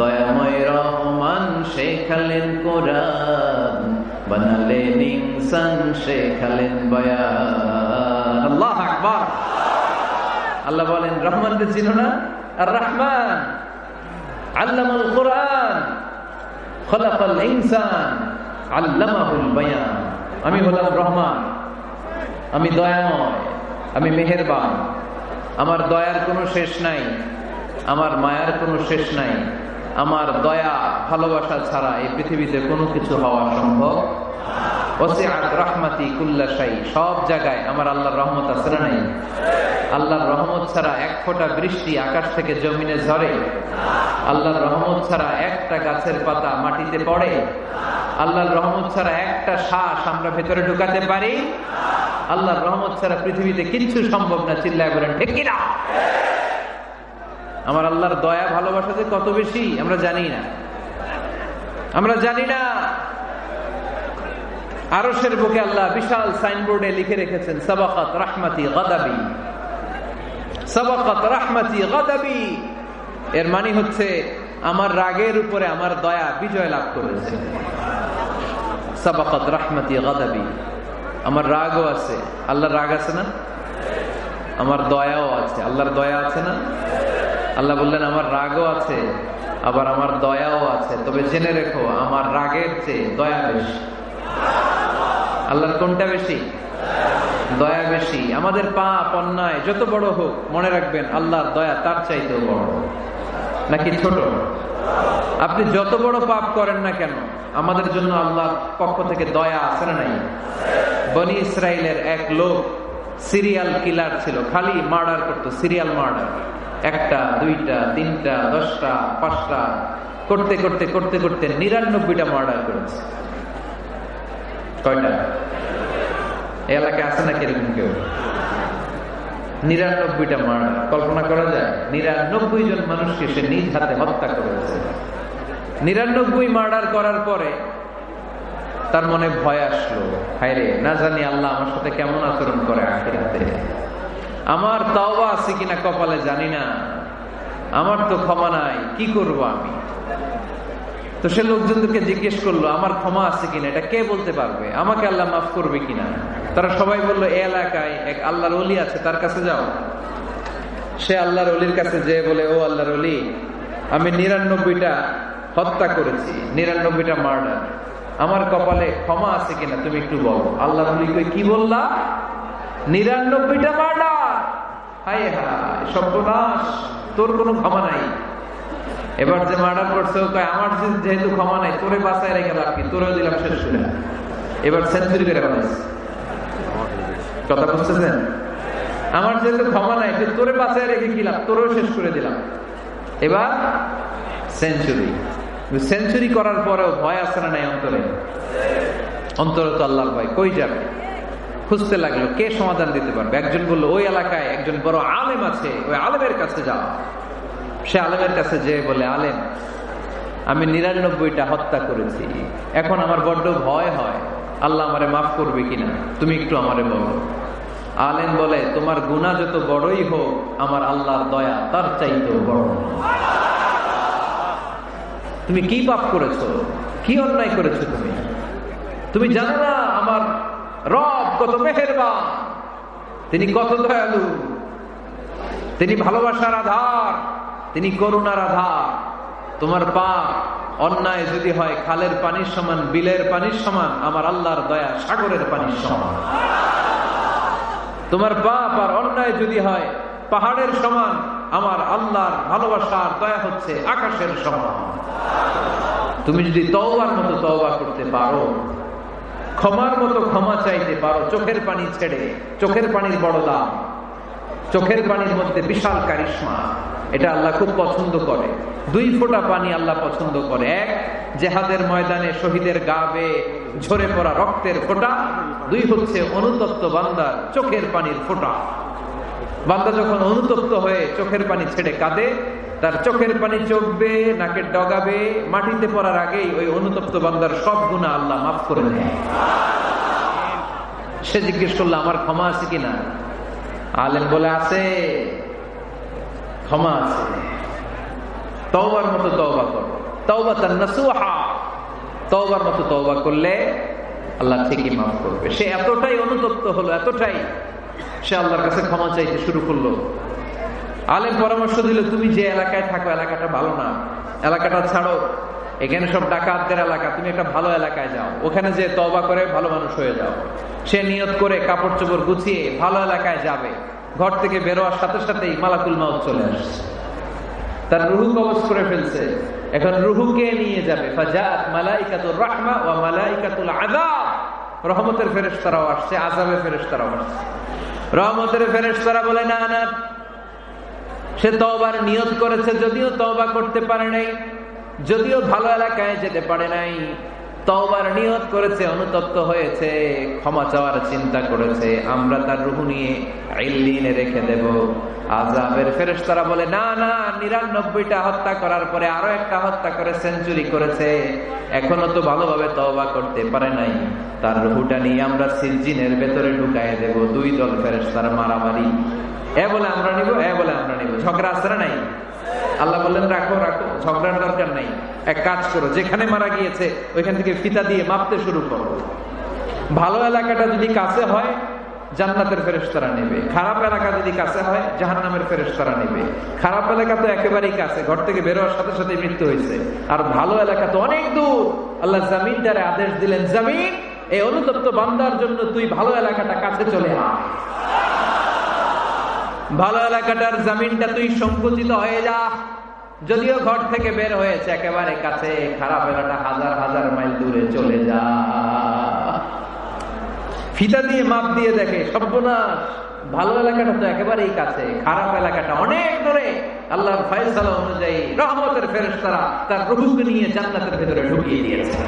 দয়াময় রহমান শেখালেন কোরআন, বানালেন ইনসান, শেখালেন বায়ান। আল্লাহু আকবার। আল্লাহ বলেন রহমানকে চিনো না? আর রহমান আল্লামাল কুরআন খালাকাল ইনসান আল্লামাহুল বায়ান। আমি হলাম রহমান, আমি দয়াময়, আমি মেহেরবান। আমার দয়ার কোনো শেষ নাই, আমার মায়ার কোনো শেষ নাই। আমার দয়া ভালোবাসা ছাড়া এই পৃথিবীতে কোনো কিছু হওয়া সম্ভব। ওয়াসিআত রাহমাতি কুল্লা শাই। সব জায়গায় আমার আল্লাহর রহমত আছে না নাই? আল্লাহর রহমত ছাড়া এক ফোঁটা বৃষ্টি আকাশ থেকে জমিনে ঝরে? আল্লাহর রহমত ছাড়া একটা গাছের পাতা মাটিতে পড়ে? আল্লাহর রহমত ছাড়া একটা শ্বাস আমরা ভেতরে ঢুকাতে পারি? আল্লাহর রহমত ছাড়া পৃথিবীতে কিচ্ছু সম্ভব না। চিল্লায় বলেন ঠিক কিনা? আমার আল্লাহর দয়া ভালোবাসা যে কত বেশি আমরা জানি না, আমরা জানি না। আরশের বুকে আল্লাহ বিশাল সাইনবোর্ডে লিখে রেখেছেন সাবাকাত রাহমাতি গাদাবি, সাবাকাত রাহমাতি গাদাবি। এর মানে হচ্ছে আমার রাগের উপরে আমার দয়া বিজয় লাভ করেছে। সাবাকাত রাহমাতি গাদাবি, আমার রাগও আছে, আল্লাহর রাগ আছে না? আমার দয়াও আছে, আল্লাহর দয়া আছে না? আল্লাহ বললেন আমার রাগও আছে, আবার আমার দয়াও আছে। তবে জেনে রেখো আমার রাগের চেয়ে দয়া বেশি। আল্লাহর কোনটা বেশি? দয়া বেশি। আমাদের পাপ অন্যায় যত বড় হোক, মনে রাখবেন আল্লাহর দয়া তার চাইতেও বড়। নাকি ছোট? আপনি যত বড় পাপ করেন না কেন, আমাদের জন্য আল্লাহর পক্ষ থেকে দয়া আছে না নাই? বনি ইসরাইলের এক লোক সিরিয়াল কিলার ছিল, খালি মার্ডার করতো, সিরিয়াল মার্ডার। একটা, দুইটা, তিনটা, 10টা, 5টা করতে করতে করতে করতে 99টা মার্ডার করেছে। কয়টা? এলাকায় আছে না কিরকম কেউ? 99টা মার্ডার। কল্পনা করা যায়? 99 জন মানুষকে সে নিজ হাতে হত্যা করেছে। 99 মার্ডার করার পরে তার মনে ভয় আসলো, হায়রে না জানি আল্লাহ আমার সাথে কেমন আচরণ করে আখিরাতে। আমার তাওবা আছে কিনা কপালে জানি না, আমার তো ক্ষমা নাই, কি করব আমি? তো সে লোকজনকে জিজ্ঞেস করলো আমার ক্ষমা আছে কিনা, এটা কে বলতে পারবে? আমাকে আল্লাহ মাফ করবে কিনা? তারা সবাই বললো এই এলাকায় এক আল্লাহর ওলি আছে, তার কাছে যাও। সে আল্লাহর ওলির কাছে যেয়ে বলে, ও আল্লাহর ওলি, আমি 99টা হত্যা করেছি, 99টা মার্ডার, আমার কপালে ক্ষমা আছে কিনা তুমি একটু বলো। আল্লাহর ওলি কই, কি বললা? 99টা মার্ডার? হায় হায় সর্বনাশ, তোর কোনো ক্ষমা নাই। এবার যে মার্ডার করছে ও কয়, আমার যেহেতু ক্ষমা নাই, তোরে বাঁচায় রেখে লাভ কি, তোরেও দিলাম শেষ করে। এবার সেঞ্চুরি করে ফেলাইছে। কথা বুঝতেছেন? আমার যেহেতু ক্ষমা নাই, তোরে বাঁচায় রেখে কি লাভ, তোরেও শেষ করে দিলাম। এবার সেঞ্চুরি। সেঞ্চুরি করার পরেও ভয় আছে না নাই অন্তরে? অন্তরে তো আল্লাহর ভয়। কই যাবে? খুঁজতে লাগলো কে সমাধান দিতে পারবে। একজন বললো ওই এলাকায় একজন বড় আলেম আছে, ওই আলেমের কাছে যাও। সে আলেমের কাছে যেয়ে বলে, আলেম, আমি 99টা হত্যা করেছি, এখন আমার বড্ড ভয় হয়, আল্লাহ আমারে মাফ করবে কিনা, তুমি একটু আমারে বলো। আলেম বলে, তোমার গুনাহ যত বড়ই হোক, আমার আল্লাহর দয়া তার চাইতেও বড়। তুমি কি পাপ করেছো, কি অন্যায় করেছো? তুমি জানো না আমার রব কত মেহেরবান, তিনি কত দয়ালু, তিনি ভালোবাসার আধার, তিনি করুণার আধার। তোমার পাপ অন্যায় যদি হয় খালের পানির সমান, বিলের পানির সমান, আমার আল্লাহর দয়া সাগরের পানির সমান। তোমার পাপ আর অন্যায় যদি হয় পাহাড়ের সমান, আমার আল্লাহর ভালোবাসার দয়া হচ্ছে আকাশের সমান। তুমি যদি তওবার মতো তওবা করতে পারো, ক্ষমার মতো ক্ষমা চাইতে পারো, চোখের পানি ছেড়ে, চোখের পানির বড় দাম, চোখের পানির মধ্যে বিশাল কারিশমা, এটা আল্লাহ খুব পছন্দ করে। 2 ফোঁটা পানি আল্লাহ পছন্দ করে। এক, জেহাদের ময়দানে শহীদের গা বেয়ে ঝরে পড়া রক্তের ফোঁটা। 2 হচ্ছে অনুতপ্ত বান্দার চোখের পানির ফোঁটা। বান্দা যখন অনুতপ্ত হয়ে চোখের পানি ছেড়ে কাঁদে, তার চোখের পানি চোখ বেয়ে নাকের ডগা বেয়ে মাটিতে পড়ার আগেই ওই অনুতপ্ত বান্দার সব গুনাহ আল্লাহ মাফ করে দেয়। সে জিজ্ঞেস করলো আমার ক্ষমা আছে কিনা? আলেম বলে, আছে, ক্ষমা আছে। তওবার মতো তওবা করো, তাওবাতান নাসুহা, তওবার মতো তওবা করলে আল্লাহ ঠিকই মাফ করবে। সে এতটাই অনুতপ্ত হলো, এতটাই, সে আল্লাহর কাছে ক্ষমা চাইতে শুরু করলো। আলেম পরামর্শ দিল, তুমি যে এলাকায় থাকো এলাকাটা ভালো না, এলাকাটা ছাড়ো, এখানে সব ডাকাতদের এলাকা, তুমি একটা ভালো এলাকায় যাও, ওখানে যে তওবা করে ভালো মানুষ হয়ে যাও। সে নিয়ত করে কাপড় চোপড় গুছিয়ে ভালো এলাকায় যাবে। ঘর থেকে বেরোয়ার সাথে সাথেই মালাকুল মাউত চলে আসছে, তার রুহু কবজ করে ফেলছে। এখন রুহুকে নিয়ে যাবে। ফাজাত মালাইকাতুর রাহমা ওয়া মালাইকাতুল আযাব, রহমতের ফেরেশতারাও আসছে, আযাবের ফেরেশতারাও আসছে। রহমতের ফেরেশতারা বলে, না না, সে তওবার নিয়ত করেছে, যদিও তওবা করতে পারে নাই, যদিও ভালো এলাকায় যেতে পারে নাই, তওবার নিয়ত করেছে, অনুতপ্ত হয়েছে, ক্ষমা চাওয়ার চিন্তা করেছে, আমরা তার রূহ নিয়ে ইল্লিনে রেখে দেব। আযাবের ফেরেশতারা বলে না না, ৯৯টা হত্যা করার পরে আরো একটা হত্যা করে সেঞ্চুরি করেছে, এখনো তো ভালোভাবে তওবা করতে পারে নাই, তার রূহটা নিয়ে আমরা সিজ্জিনের ভেতরে ঢুকায় দেব। দুই দল ফেরেশতারা মারামারি, এ বলে আমরা নিব, এ বলে আমরা নিব, ঝগড়া আছে না নাই? আল্লাহ বললেন রাখো রাখো, ঝগড়ার দরকার নাই, এক কাজ করো, যেখানে মারা গিয়েছে ওইখান থেকে ফিতা দিয়ে মাপতে শুরু করো। ভালো এলাকাটা যদি কাছে হয় জান্নাতের ফেরেশতারা নেবে, খারাপ এলাকা যদি কাছে হয় জাহান্নামের ফেরেশতারা নেবে। খারাপ এলাকা তো একেবারেই কাছে, ঘর থেকে বের হওয়ার সাথে সাথে মৃত্যু হয়েছে, আর ভালো এলাকা তো অনেক দূর। আল্লাহ জমিনটারে আদেশ দিলেন, জমিন এই অনুতপ্ত বান্দার জন্য তুই ভালো এলাকাটা কাছে চলে আয়, ভালো এলাকাটার জমিনটা তুই সংকুচিত হয়ে যা। যদিও ঘর থেকে বের হয়েছে একেবারে কাছে, খারাপ এলাকা হাজার হাজার মাইল দূরে চলে যা। ফিতা দিয়ে মাপ দিয়ে দেখে, সর্বনাশ, ভালো এলাকাটা তো একেবারেই কাছে, খারাপ এলাকাটা অনেক দূরে। আল্লাহর ফয়সালা অনুযায়ী রহমতের ফেরেশতারা তার রূহকে নিয়ে জান্নাতের ভেতরে ঢুকিয়ে দিয়েছে।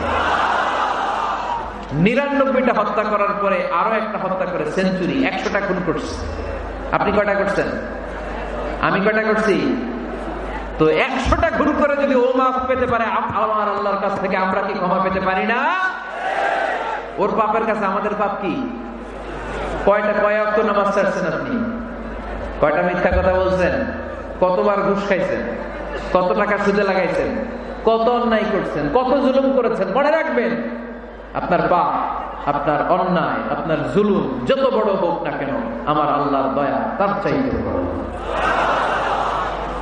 ৯৯টা হত্যা করার পরে আরো একটা হত্যা করে সেঞ্চুরি, ১০০টা খুন করছে। আপনি কয়টা করছেন? আমি কয়টা করছি? তো ১০০টা খুন করে যদি ও মাফ পেতে পারে আমার আল্লাহর কাছ থেকে, আমরা কি ক্ষমা পেতে পারি না? ওর পাপের কাছে আমাদের পাপ কি? কয় ওয়াক্ত নামাজ ছাড়ছেন আপনি? কয়টা মিথ্যা কথা বলছেন? কতবার ঘুষ খাইছেন? কত টাকা সুদে লাগাইছেন? কত অন্যায় করছেন? কত জুলুম করেছেন? মনে রাখবেন, আপনার পাপ, আপনার অন্যায়, আপনার জুলুম যত বড় হোক না কেন, আমার আল্লাহর দয়া তার চাইতে বড়।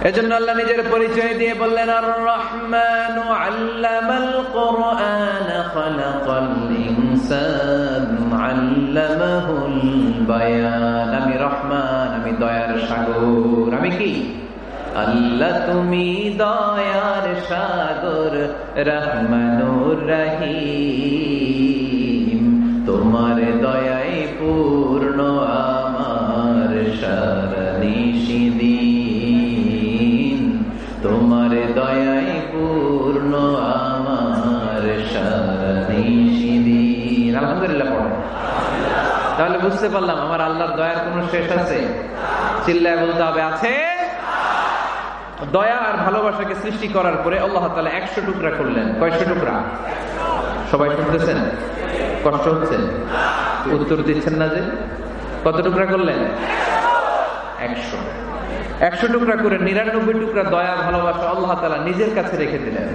এজন্য আল্লাহ নিজের পরিচয় দিয়ে বললেন, আর রহমানু আল্লামাল কুরআন খালাকাল ইনসান আল্লামাহুল বায়ান। আমি রহমান, আমি দয়ার সাগর। আমি কি? আল্লাহ তুমি দয়ার সাগর, রহমানুর রহিম। তোমার দয়াই পূর্ণ আমার সারা নিশিদিন, তোমার দয়াই পূর্ণ আমার সারা নিশিদিন। আলহামদুলিল্লাহ পড়ো। তাহলে বুঝতে পারলাম আমার আল্লাহর দয়ার কোন শেষ আছে? চিল্লায় বলতে হবে আছে। দয়া আর ভালোবাসাকে সৃষ্টি করার পরে আল্লাহ তাআলা ১০০ টুকরা করলেন। কয়শো টুকরা? সবাই শুনতেছেন? কষ্ট হচ্ছে? উত্তর দিচ্ছেন না যে? কত টুকরা করলেন? ১০০। ১০০ টুকরা করে ৯৯ টুকরা দয়া ভালোবাসা আল্লাহ তাআলা নিজের কাছে রেখে দিলেন,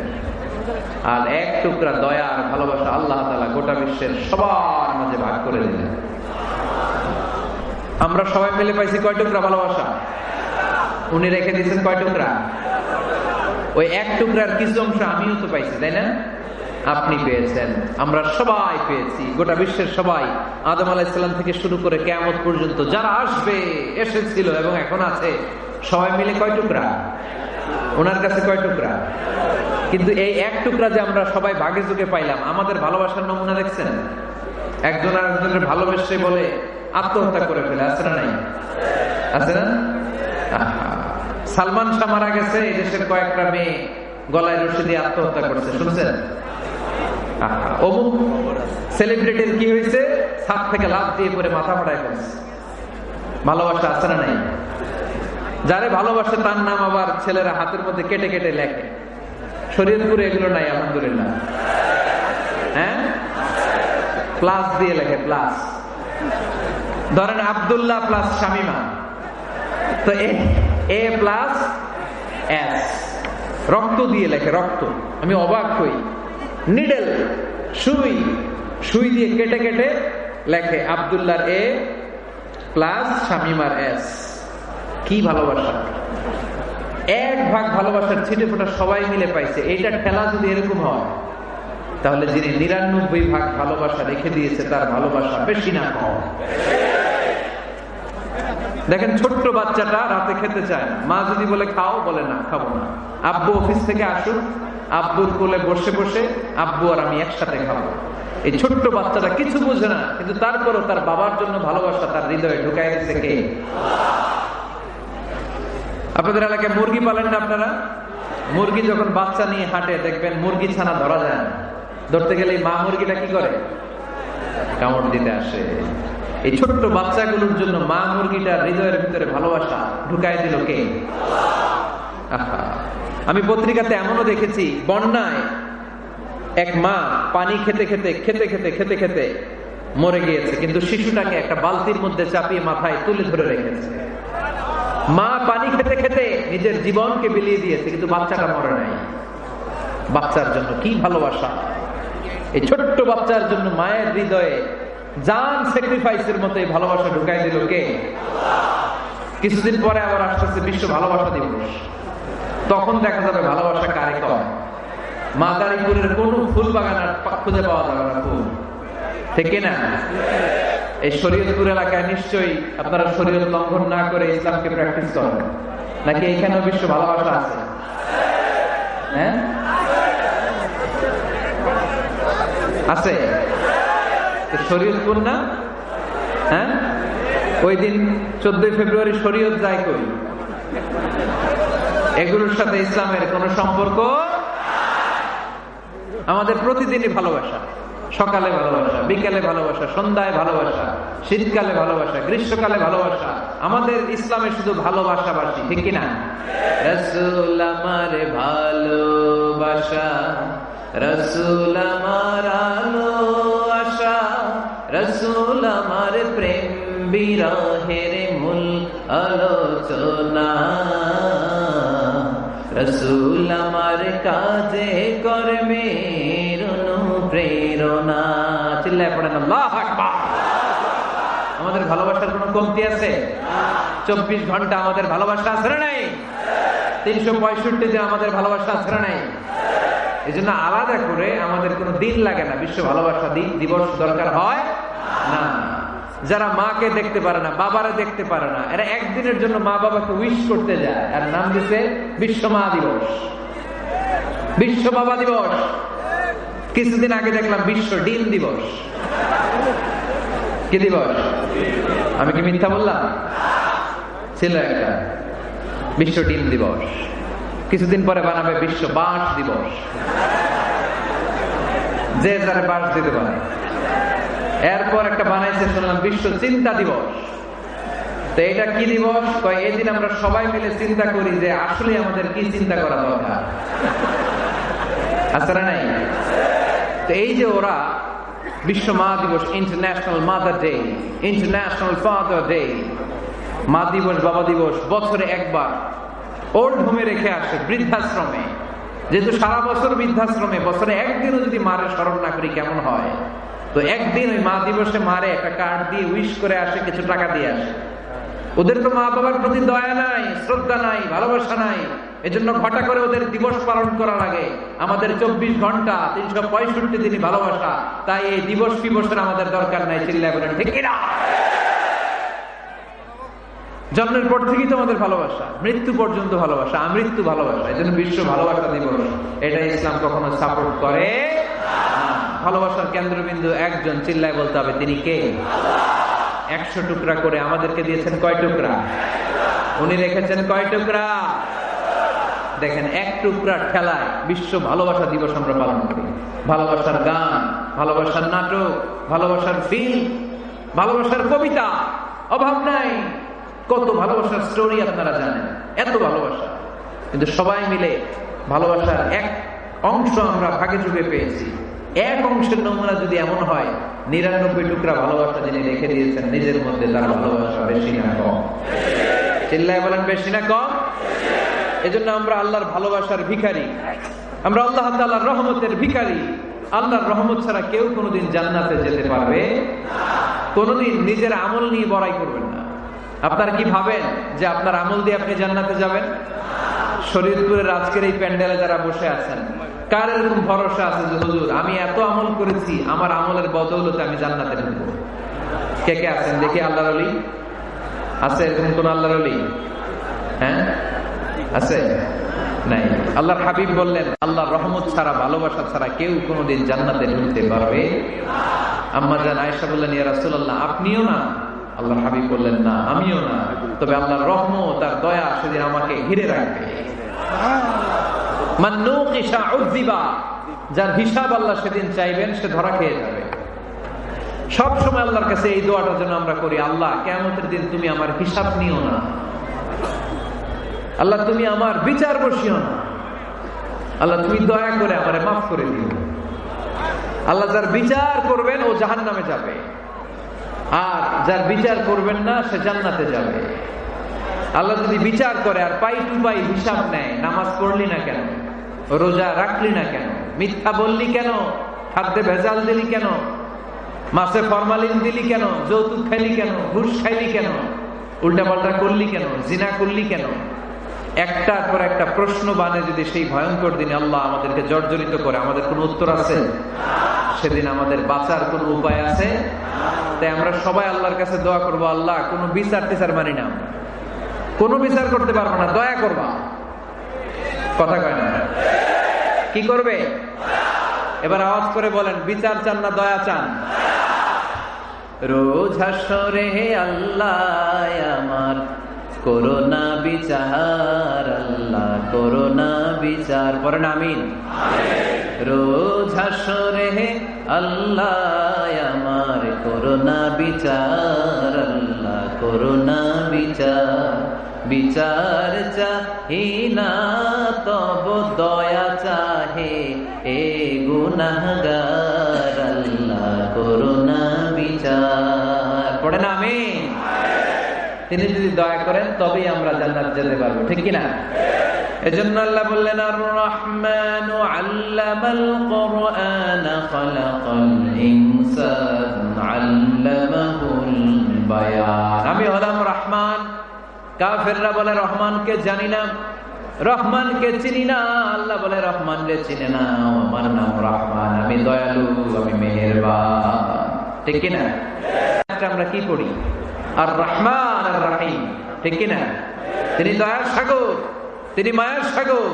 আর ১ টুকরা দয়া আর ভালোবাসা আল্লাহ তাআলা গোটা বিশ্বের সবার মাঝে ভাগ করে দিলেন। আমরা সবাই মিলে পাইছি কয় টুকরা ভালোবাসা? উনি রেখে দিয়েছেন কয় টুকরা? ওই ১ টুকরার কিছু অংশ আমিও তো পাইছি, তাই না? আপনি পেয়েছেন, আমরা সবাই পেয়েছি, গোটা বিশ্বের সবাই, আদম আলাইহিস সালাম থেকে শুরু করে কিয়ামত পর্যন্ত যারা আসবে, এসেছিল এবং এখন আছে, সবাই মিলে কয় টুকরা? ওনার কাছে কয় টুকরা? কিন্তু এই ১ টুকরা যে আমরা সবাই ভাগে যুগে পাইলাম, আমাদের ভালোবাসার নমুনা দেখছেন? একজন আর একজনের ভালোবেসে বলে আত্মহত্যা করে ফেলে, আছে না নাই? আছে না? সালমান শাহ মারা গেছে, এই দেশের কয়েকটা মেয়ে গলায় রশি দিয়ে আত্মহত্যা করেছে, শুনছেন? অমুক সেলিব্রিটির কি হয়েছে, ছাদ থেকে লাফ দিয়ে পরে মাথা ফাটায় ফেলছে। ভালোবাসা আছে না নাই? যারে ভালোবাসে তার নাম আবার ছেলেরা হাতের মধ্যে কেটে কেটে লেখে। শরীয়তপুরে এগুলো নাই আলহামদুলিল্লাহ। হ্যাঁ, প্লাস দিয়ে লেখে, প্লাস। ধরেন আব্দুল্লাহ প্লাস শামিমা, তো এ প্লাস এস, রক্ত দিয়ে লেখে, রক্ত। আমি অবাক হই, নিডেল, সুই দিয়ে কেটে কেটে লেখে আব্দুল্লাহর এ প্লাস শামিমার এস। কি ভালোবাসা! ১ ভাগ ভালোবাসার ছিটে ফোটা সবাই মিলে পাইছে। এইটা ঠেলা যদি এরকম হয়, তাহলে যিনি ৯৯ ভাগ ভালোবাসা রেখে দিয়েছে তার ভালোবাসা বেশি না কম? দেখেন, ছোট্ট বাচ্চাটা রাতে খেতে চায় না, মা যদি বলে খাও, বলে না, খাবো না। আব্বু অফিস থেকে আসুক, আব্বুর কোলে বসে বসে আব্বু আর আমি একসাথে খাবো। এই ছোট্ট বাচ্চাটা কিছু বোঝে না, কিন্তু তারপরও তার বাবার জন্য ভালোবাসা তার হৃদয়ে ঢুকাই দিচ্ছে কে? আপনাদের এলাকায় মুরগি পালেন না আপনারা? মুরগি যখন বাচ্চা নিয়ে হাঁটে, দেখবেন মুরগি ছানা ধরা যায় না, ধরতে গেলে মা মুরগিটা কি করে? কামড় দিতে আসে। এই ছোট্ট বাচ্চাগুলোর জন্য মা মুরগিটার হৃদয়ের ভিতরে ভালোবাসা ঢুকাই দিল কে? আমি পত্রিকাতে এমনও দেখেছি, বন্যায় এক মা পানি খেতে খেতে খেতে খেতে খেতে খেতে মরে গিয়েছে, কিন্তু শিশুটাকে একটা বালতির মধ্যে চাপিয়ে মাথায় তুলে ধরে রেখেছে। মা পানি খেতে খেতে নিজের জীবনকে বিলিয়ে দিয়েছে, কিন্তু বাচ্চাটা মরে নাই। বাচ্চার জন্য কি ভালোবাসা! এই ছোট্ট বাচ্চার জন্য মায়ের হৃদয়ে জান স্যাক্রিফাইসের মতো এই ভালোবাসা ঢুকাই দিল কে? কিছুদিন পরে আবার আসতেছে বিশ্ব ভালোবাসা দিবস। তখন দেখা যাবে ভালোবাসা কারে কয়। মাদারীপুরের কোন ফুল বাগান আর খুঁজে পাওয়া যাবে না ফুল, ঠিক না? এই শরীয়তপুর এলাকায় নিশ্চয়ই আপনারা শরীয়ত লঙ্ঘন না করে ইসলামকে প্র্যাকটিস করেন, নাকি এখানেও বিশ্ব ভালোবাসা আছে? হ্যাঁ, আছে। শরীয়তপুর না? হ্যাঁ, ওই দিন 14 ফেব্রুয়ারি শরীয়ত যায় কই? এগুলোর সাথে ইসলামের কোন সম্পর্ক। আমাদের প্রতিদিনই ভালোবাসা, সকালে ভালোবাসা, বিকালে ভালোবাসা, সন্ধ্যায় ভালোবাসা, শীতকালে ভালোবাসা, গ্রীষ্মকালে ভালোবাসা। আমাদের ইসলামে শুধু ভালোবাসাবাসী, ঠিক কিনা? রাসূল আমার ভালোবাসা, রাসূল আমার আলো আশা, রাসূল আমার প্রেম বিরহের মূল আলোচনা, রাসূল আমার কাজে কর্মের অনুপ্রেরণা। চিল্লায় পড়েন আল্লাহু আকবার। আমাদের ভালোবাসার কোনো কমতি আছে? 24 ঘন্টা আমাদের ভালোবাসা আছে না নাই? 365 দিন আমাদের ভালোবাসা আছে না নাই? এই জন্য আলাদা করে আমাদের কোনো দিন লাগে না, বিশ্ব ভালোবাসা দিবস দরকার হয় না। যারা মাকে দেখতে পারে না, বাবারে দেখতে পারে না, এরা একদিনের জন্য মা বাবাকে উইশ করতে যায়, আর নাম দিছে বিশ্ব মা দিবস, বিশ্ব বাবা দিবস। কিছুদিন আগে দেখলাম বিশ্ব ডিম দিবস। কি দিবস? আমি কি মিথ্যা বললাম? ছিল একটা বিশ্ব ডিম দিবস। কিছুদিন পরে বানাবে বিশ্ব বাঁশ দিবস, যে যারা বাঁশ দিতে পারে। এরপর একটা বানাইছে শুনলাম বিশ্ব চিন্তা দিবস। তো এটা কি দিবস? এই দিন আমরা সবাই মিলে চিন্তা করি যে আসলে আমাদের কি চিন্তা করা দরকার, আছে না নাই? তো এই যে ওরা বিশ্ব মা দিবস, international mother day, international father day, মা দিবস, বাবা দিবস বছরে একবার ওল্ড হোমে রেখে আসে, বৃদ্ধাশ্রমে। যেহেতু সারা বছর বৃদ্ধাশ্রমে, বছরে একদিনও যদি মারে স্মরণ না করি কেমন হয়? তো একদিন ওই মা দিবসে মারে একটা কার্ড দিয়ে উইশ করে আসে, কিছু টাকা দিয়ে আসে। ওদের তো মা বাবার প্রতি দয়া নাই, শ্রদ্ধা নাই, ভালোবাসা নাই। এজন্য ঘটা করে ওদের দিবস পালন করা লাগে। আমাদের 24 ঘন্টা 365 দিনই ভালোবাসা, তাই এই দিবস ফিবসের আমাদের দরকার নাই। চিল্লায় বলেন ঠিক কিনা? জন্মের পর থেকেই তো আমাদের ভালোবাসা, মৃত্যু পর্যন্ত ভালোবাসা, আমৃত্যু ভালোবাসা। এই জন্য বিশ্ব ভালোবাসা দিবস, এটা ইসলাম কখনো সাপোর্ট করে না। ভালোবাসার কেন্দ্রবিন্দু একজন, চিল্লায় বলতে হবে তিনি কে? 100 টুকরা করে আমাদেরকে দিয়েছেন কয় টুকরা? উনি রেখেছেন কয় টুকরা? দেখেন, এক টুকরা ঠেলায় বিশ্ব ভালোবাসা দিবস আমরা পালন করি। ভালোবাসার গান, ভালোবাসার নাটক, ভালোবাসার ফিল্ম, ভালোবাসার কবিতা, অভাব নাই। কত ভালোবাসার স্টোরি আপনারা জানেন, এত ভালোবাসা। কিন্তু সবাই মিলে ভালোবাসার এক অংশ আমরা ভাগে চুকে পেয়েছি। এক অংশের নমুনা যদি এমন হয়, 99 টুকরা ভালোবাসা যিনি রেখে দিয়েছেন নিজের মধ্যে, তার ভালোবাসা বেশি না কম? চিল্লায় বলেন বেশি না কম? এজন্য আমরা আল্লাহর ভালোবাসার ভিখারি, আমরা আল্লাহ তাআলার রহমতের ভিখারি। আল্লাহর রহমত ছাড়া কেউ কোনোদিন জান্নাতে যেতে পারবে কোনোদিন নিজের আমল নিয়ে বড়াই করবেন না। আপনারা কি ভাবেন যে আপনার আমল দিয়ে আপনি জান্নাতে যাবেন? শরীয়তপুরের আজকের এই প্যান্ডেলে যারা বসে আছেন, কার এরকম ভরসা আছে যে হুজুর আমি এত আমল করেছি, আমার আমলের বদৌলতে আমি জান্নাতে ঢুকবো? কে কে আছেন দেখি? আল্লাহর ওলি আছে? এরকম কোন আল্লাহর ওলি? হ্যাঁ, আছে? নাই। আল্লাহর হাবিব বললেন, আল্লাহর রহমত ছাড়া, ভালোবাসা ছাড়া কেউ কোনোদিন জান্নাতে ঢুকতে পারবে? আম্মা জান আয়েশা বললেন, ইয়া রাসূলুল্লাহ আপনিও না? আল্লাহর হাবিব বললেন, না আমিও না, তবে আল্লাহর রহমত আর দয়া সেদিন আমাকে ঘিরে রাখবে। মান নুকিশা উযিবা, যার হিসাব আল্লাহ সেদিন চাইবেন, সে ধরা খেয়ে যাবে। সব সময় আল্লাহর কাছে এই দোয়াটার জন্য আমরা করি, আল্লাহ কিয়ামতের দিন তুমি আমার হিসাব নিও না, আল্লাহ তুমি আমার বিচার বসিও না, আল্লাহ তুমি দয়া করে আমারে মাফ করে দিও। আল্লাহ যার বিচার করবেন ও জাহান্নামে যাবে, আর যার বিচার করবেন না সে জান্নাতে যাবে। আল্লাহ যদি বিচার করে আর পাই টু পাই হিসাব নেয়, নামাজ পড়লি না কেন, রোজা রাখলি না কেন, মিথ্যা বললি কেন, খাদ্যে ভেজাল দিলি কেন, মাছে ফরমালিন দিলি কেন, যৌতুক খাইলি কেন, ঘুষ খাইলি কেন, উল্টাপাল্টা করলি কেন, জিনা করলি কেন, একটার পর একটা প্রশ্ন বানে যদি সেই ভয়ঙ্কর দিনে আল্লাহ আমাদেরকে জর্জরিত করে, আমাদের কোনো উত্তর আছে? সেদিন আমাদের বাঁচার কোনো উপায় আছে? তাই আমরা সবাই আল্লাহর কাছে দোয়া করবো, আল্লাহ কোনো বিচার টিচার মানি না, কোনো বিচার করতে পারবো না, দয়া করবা। কথা কয় না? কি করবে? এবার আওয়াজ করে বলেন, বিচার চান না দয়া চান? রোজ হাসরে আল্লাহ আমার করোনা বিচার, আল্লাহ করোনা বিচার, পড়েন আমিন। রোজ হাসরে আল্লাহ আমার করোনা বিচার, আল্লাহ করোনা বিচার, বিচার চাহি না তব দয়া চাহে এ গুনাহগার, আল্লাহ করোনা বিচার, পড়েন আমিন। তিনি যদি দয়া করেন তবেই আমরা জান্নাত যেতে পারবো, ঠিক কিনা? এজন্য আল্লাহ বললেন, আর রহমানু আল্লামাল কুরআন খালাকাল ইনসান আল্লামাহুল বায়ান। আমি হলাম রহমান। কাফেররা বলে রহমানকে জানি না, রহমানকে চিনি না। আল্লাহ বলে রহমানকে চিনে না, আমার নাম রহমান, আমি দয়ালু, আমি মেহেরবান, ঠিক কিনা? আমরা কি পড়ি? আর রহমান আর রহিম, ঠিক কিনা? তিনি দয়ার সাগর, তিনি মায়ার সাগর।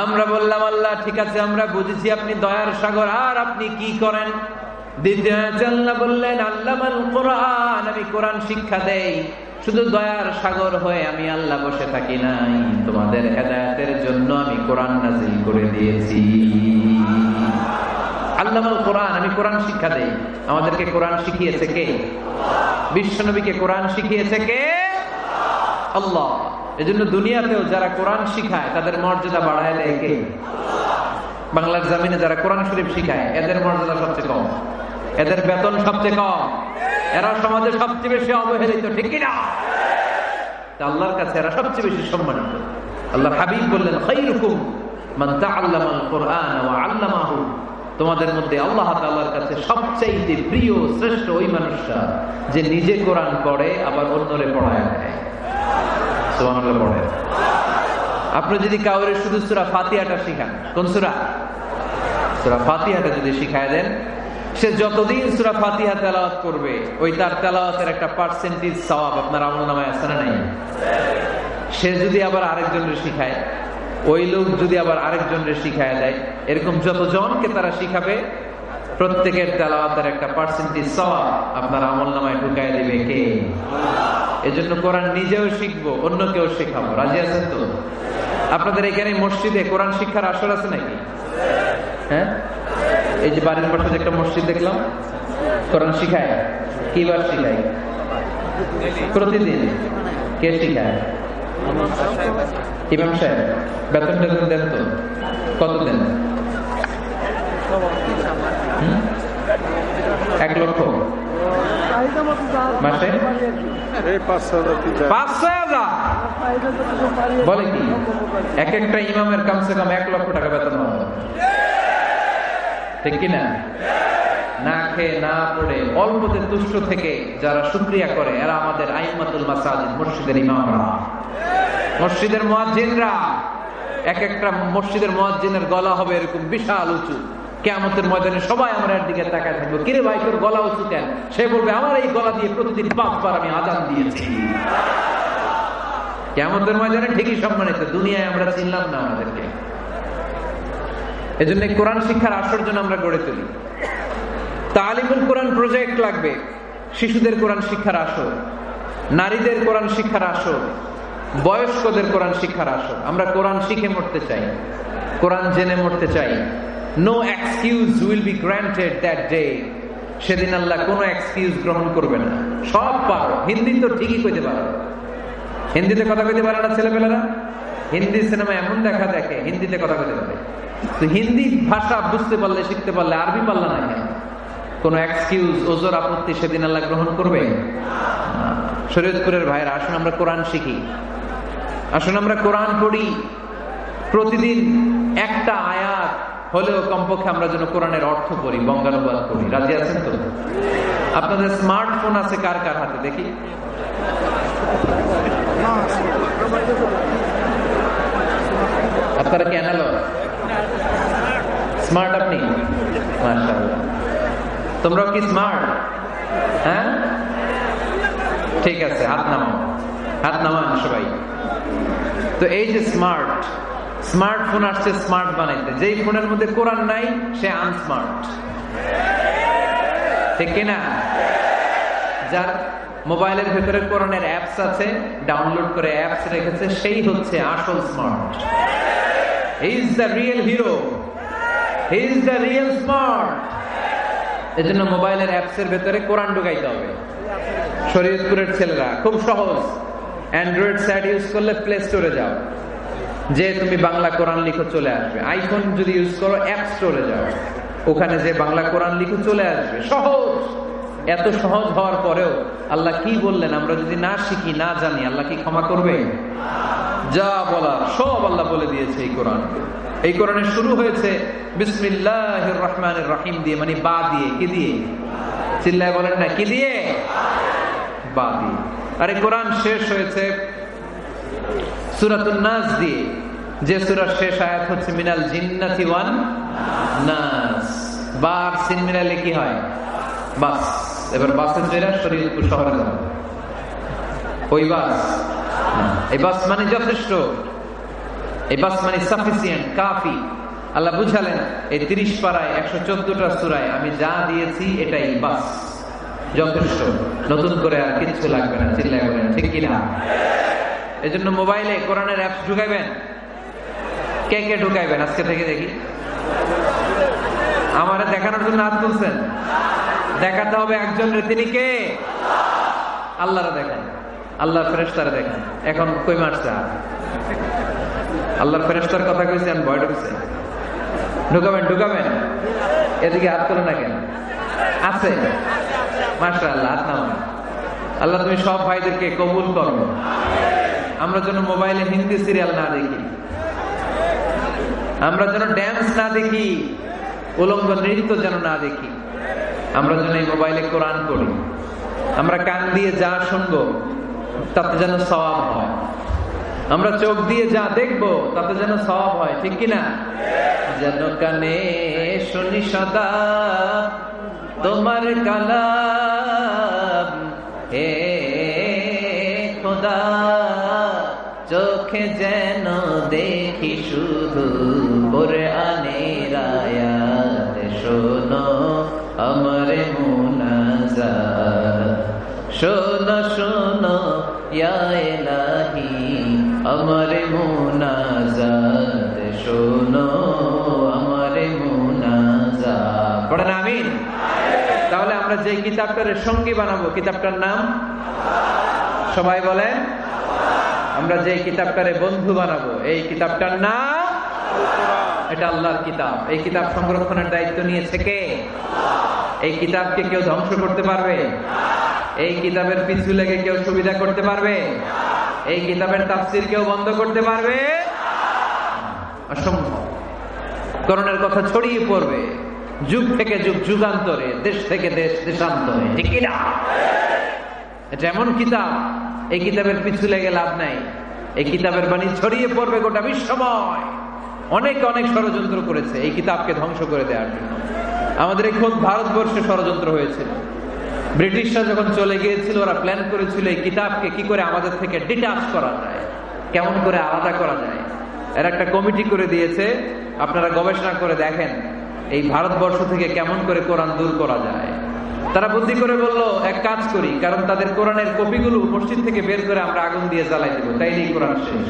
আমরা বললাম, আল্লাহ ঠিক আছে, আমরা বুঝেছি আপনি দয়ার সাগর, আর আপনি কি করেন? দ্বিতীয় আল্লাহ বললেন, আল্লামাল কোরআন, আমি কোরআন শিক্ষা দেই। শুধু দয়ার সাগর হয়ে আমি আল্লাহ বসে থাকি নাই, তোমাদের হেদায়েতের জন্য আমি কোরআন নাযিল করে দিয়েছি। আল্লামাল কোরআন, আমি কোরআন শিক্ষা দেই। আমাদেরকে কোরআন শিখিয়েছে কে? বিশ্বনবীকে কোরআন শিখিয়েছে কে? আল্লাহ। এজন্য দুনিয়াতেও যারা কোরআন শিখায় তাদের মর্যাদা বাড়ায় দেয় কে? বাংলার জমিনে যারা কোরআন শরীফ শিখায় এদের মর্যাদা সবচেয়ে কম, এদের বেতন সবচেয়ে কম, এরা সমাজে সবচেয়ে বেশি অবহেলিত, ঠিক কিনা? আল্লাহর কাছে এরা সবচেয়ে বেশি সম্মানিত। আল্লাহর হাবিব বললেন, খায়রুকুম মান তাআল্লামাল কুরআন ওয়া আল্লামাহু। তোমাদের মধ্যে আল্লাহ তাআলার কাছে সবচেয়ে প্রিয় শ্রেষ্ঠ ওই মানুষটা যে নিজে কোরআন পড়ে আবার অন্যরে পড়ায় দেয়। সুবহানাল্লাহ পড়ে। আপনি যদি কাউরে শুধু সূরা ফাতিহাটা শিখান, কোন সূরা? সূরা ফাতিহাটা যদি শিখায় দেন, সে যতদিন সূরা ফাতিহা তেলাওয়াত করবে ওই তার তেলাওয়াতের একটা পার্সেন্টেজ সওয়াব আপনার আমলনামায় আছে না নাই? সে যদি আবার আরেকজনের শিখায়, ওই লোক যদি আবার আরেকজনের শিখায় দেয়, এরকম যতজনকে তারা শিখাবে প্রত্যেকের তেলাওয়াতের একটা পার্সেন্টেজ সওয়াব আপনার আমলনামায় ঢুকায় দিবে কে? এজন্য কোরআন নিজেও শিখবো, অন্যকেও শেখাবো। রাজি আছেন তো? আপনাদের এখানে মসজিদে কোরআন শিক্ষার আসর আছে নাকি? হ্যাঁ, এই যে বাড়ির পাশে একটা মসজিদ দেখলাম, কোরআন শিখায়। কিবার শিখায়? প্রতিদিন। কে শিখায়? ইমাম সাহেব। বেতন টেতন দেন তো? কত দেন? 1 লক্ষ মাসে? 5,000 বলে কি? এক একটা ইমামের কমসে কম 1 লক্ষ টাকা বেতন হবে, ঠিক কিনা? না খেয়ে না পড়ে অল্পতে তুষ্ট থেকে যারা শুকরিয়া করে এরা আমাদের আইম্মাতুল মাসাজিদ, মসজিদের ইমামরা, মসজিদের মুয়াজ্জিনরা। এক একটা মসজিদের মুয়াজ্জিনের গলা হবে এরকম বিশাল উঁচু। কিয়ামতের ময়দানে সবাই আমরা এর দিকে তাকায় থাকবো, কিরে ভাই তোর গলা উঁচু কেন? সে বলবে, আমার এই গলা দিয়ে প্রতিদিন 5 বার আমি আযান দিয়েছি। কিয়ামতের ময়দানে ঠিকই সম্মানিত, দুনিয়ায় আমরা চিনলাম না আমাদেরকে। এজন্য কোরআন শিক্ষার আসর জন্য আমরা গড়ে তুলি। তালিমুল কোরআন প্রজেক্ট লাগবে, শিশুদের কোরআন শিক্ষার আসর, নারীদের কোরআন শিক্ষার আসর, বয়স্কদের কোরআন শিক্ষার আসর। আমরা কোরআন শিখে মরতে চাই, কোরআন জেনে মরতে চাই, no excuse will be granted that day. সেদিন আল্লাহ কোনো এক্সকিউজ গ্রহণ করবে না। সব পারো, হিন্দি তো ঠিকই কইতে পারো, হিন্দিতে কথা কইতে পারে না ছেলেপেলেরা? হিন্দি সিনেমা এমন দেখা দেখে হিন্দিতে কথা কইতে পারে, তো হিন্দি ভাষা বুঝতে পারলে শিখতে পারলে আরবি পারলা না কেন? কোন এক্সকিউজ ওজোর আপত্তি সেদিন আল্লাহ গ্রহণ করবে? শরীয়তপুরের ভাইরা, আসুন আমরা কোরআন শিখি, আসুন আমরা কোরআন পড়ি, প্রতিদিন একটা আয়াত হলেও কমপক্ষে আমরা যেন কোরআনের অর্থ পড়ি, বঙ্গানুবাদ করি। রাজি আছেন তো? আপনাদের স্মার্টফোন আছে কার কার হাতে দেখি? আপনারা কি অ্যানালগ? স্মার্ট আপনি? মাশাআল্লাহ। তোমরাও কি স্মার্ট? হ্যাঁ, ঠিক আছে, হাত নামাও, হাত নামান সবাই। তো এই যে স্মার্টফোন আসছে স্মার্ট বানাইতে, যেই ফোনের মধ্যে কোরআন নাই সে আনস্মার্ট, ঠিক কিনা? যার মোবাইলের ভেতরে কোরআনের অ্যাপস আছে, ডাউনলোড করে অ্যাপস রেখেছে, সেই হচ্ছে আসল smart. He is the real hero, he is the real smart. এজন্য মোবাইলের অ্যাপস এর ভেতরে কোরআন ঢুকাইতে হবে। শরীয়তপুরের ছেলেরা খুব সহজ, অ্যান্ড্রয়েড সেট ইউজ করলে প্লে স্টোরে যাও, যে তুমি বাংলা কোরআন লিখো চলে আসবে। আইফোন যদি ইউজ করো অ্যাপ স্টোরে যাও, ওখানে যে বাংলা কোরআন লিখো চলে আসবে। সহজ। এত সহজ হওয়ার পরেও আল্লাহ কি বললেন, আমরা যদি না শিখি না জানি, আল্লাহ কি ক্ষমা করবে? যা বলার সব আল্লাহ বলে দিয়েছে এই কোরআন। এই কোরআনের শুরু হয়েছে বিসমিল্লাহির রহমানির রহিম দিয়ে, মানে বা দিয়ে। কি দিয়ে? চিল্লায় বলেন না, কি দিয়ে? বা দিয়ে। আর এই কোরআন শেষ হয়েছে সূরাতুন নাস দিয়ে, যে সূরার শেষ আয়াত হচ্ছে মিনাল জিন্নাতি ওয়ান নাস। বার সিন মিলালে কি হয়? বাস। এবার বাসে চড়ে শরীয়তপুর শহরে যাবে। ওই বাস, এই বাস মানে যথেষ্ট, এই বাস মানে সাফিসিয়েন্ট, কাফি। আল্লাহ বুঝালেন এই 30 পারায় 114টা সূরায় আমি যা দিয়েছি এটাই বাস, যথেষ্ট, নতুন করে আর কিছু লাগবে না। চিল্লায় বলেন ঠিক কিনা? এজন্য মোবাইলে কোরআনের অ্যাপস ঢুকাইবেন। কে কে ঢুকাইবেন আজকে থেকে দেখি? আমারে দেখানোর জন্য হাত তুলছেন? দেখাতে হবে একজন, তিনি কে? আল্লাহরা দেখেন, আল্লাহর ফেরেশতারা দেখেন। এখন কই মারছে? আল্লাহর ফেরেশতার কথা কইছেন, ভয় ঢুকছে। ঢুকাবেন ঢুকাবেন, এদিকে হাত তোলে না কেন? আছে, মাশাআল্লাহ, হাত নামান। আল্লাহ তুমি সব ভাইদেরকে কবুল করো। আমরা যেন মোবাইলে হিন্দি সিরিয়াল না দেখি, আমরা যেন ড্যান্স না দেখি, উলঙ্গ নৃত্য যেন না দেখি, আমরা যেন এই মোবাইলে কোরআন পড়ি। আমরা কান দিয়ে যা শুনবো তাতে যেন সওয়াব হয়, আমরা চোখ দিয়ে যা দেখবো তাতে যেন সওয়াব হয়, ঠিক কিনা? যেন কানে শুনি সদা তোমার কালাম, হে খোদা চোখে যেন দেখি শুধু কোরআনের আয়াত, শোনো আমার মুনাজাত, শোনো শোনো ইয়া ইলাহি আমার মুনাজাত, শোনো আমার মুনাজাত। পড়েন আমিন। তাহলে আমরা যে কিতাবটার সঙ্গী বানাবো, কিতাবটার নাম সবাই বলেন। আমরা যে কিতাবটারে বন্ধু বানাবো, এই কিতাবটার নাম, এটা আল্লাহর কিতাব। এই কিতাব সংরক্ষণের দায়িত্ব নিয়েছে কে? এই কিতাবকে কেউ ধ্বংস করতে পারবে? এই কিতাবের পিছু লেগে কেউ সুবিধা করতে পারবে? এই কিতাবের তাফসীর কেউ বন্ধ করতে পারবে? অসম্ভব। কোরআনের কথা ছড়িয়ে পড়বে যুগ থেকে যুগ, যুগান্তরে, দেশ থেকে দেশ, দেশান্তরে, ঠিক না? এটা এমন কিতাব, এই কিতাবের পিছু লেগে লাভ নাই। এই কিতাবের বাণী ছড়িয়ে পড়বে গোটা বিশ্বময়। অনেক অনেক ষড়যন্ত্র করেছে এই কিতাবকে ধ্বংস করে দেওয়ার জন্য। আমাদের এই খোদ ভারতবর্ষে ষড়যন্ত্র হয়েছিল। ব্রিটিশরা যখন চলে গিয়েছিল, ওরা প্ল্যান করেছিল এই কিতাবকে কি করে আমাদের থেকে ডিটাচ করা যায়, কেমন করে আলাদা করা যায়। এর একটা কমিটি করে দিয়েছে, আপনারা গবেষণা করে দেখেন এই ভারতবর্ষ থেকে কেমন করে কোরআন দূর করা যায়। তারা বুদ্ধি করে বললো এক কাজ করি, কারণ তাদের কোরআনের কপিগুলো মসজিদ থেকে বের করে আমরা আগুন দিয়ে জ্বালাই দেবো, তাইলেই কোরআন শেষ।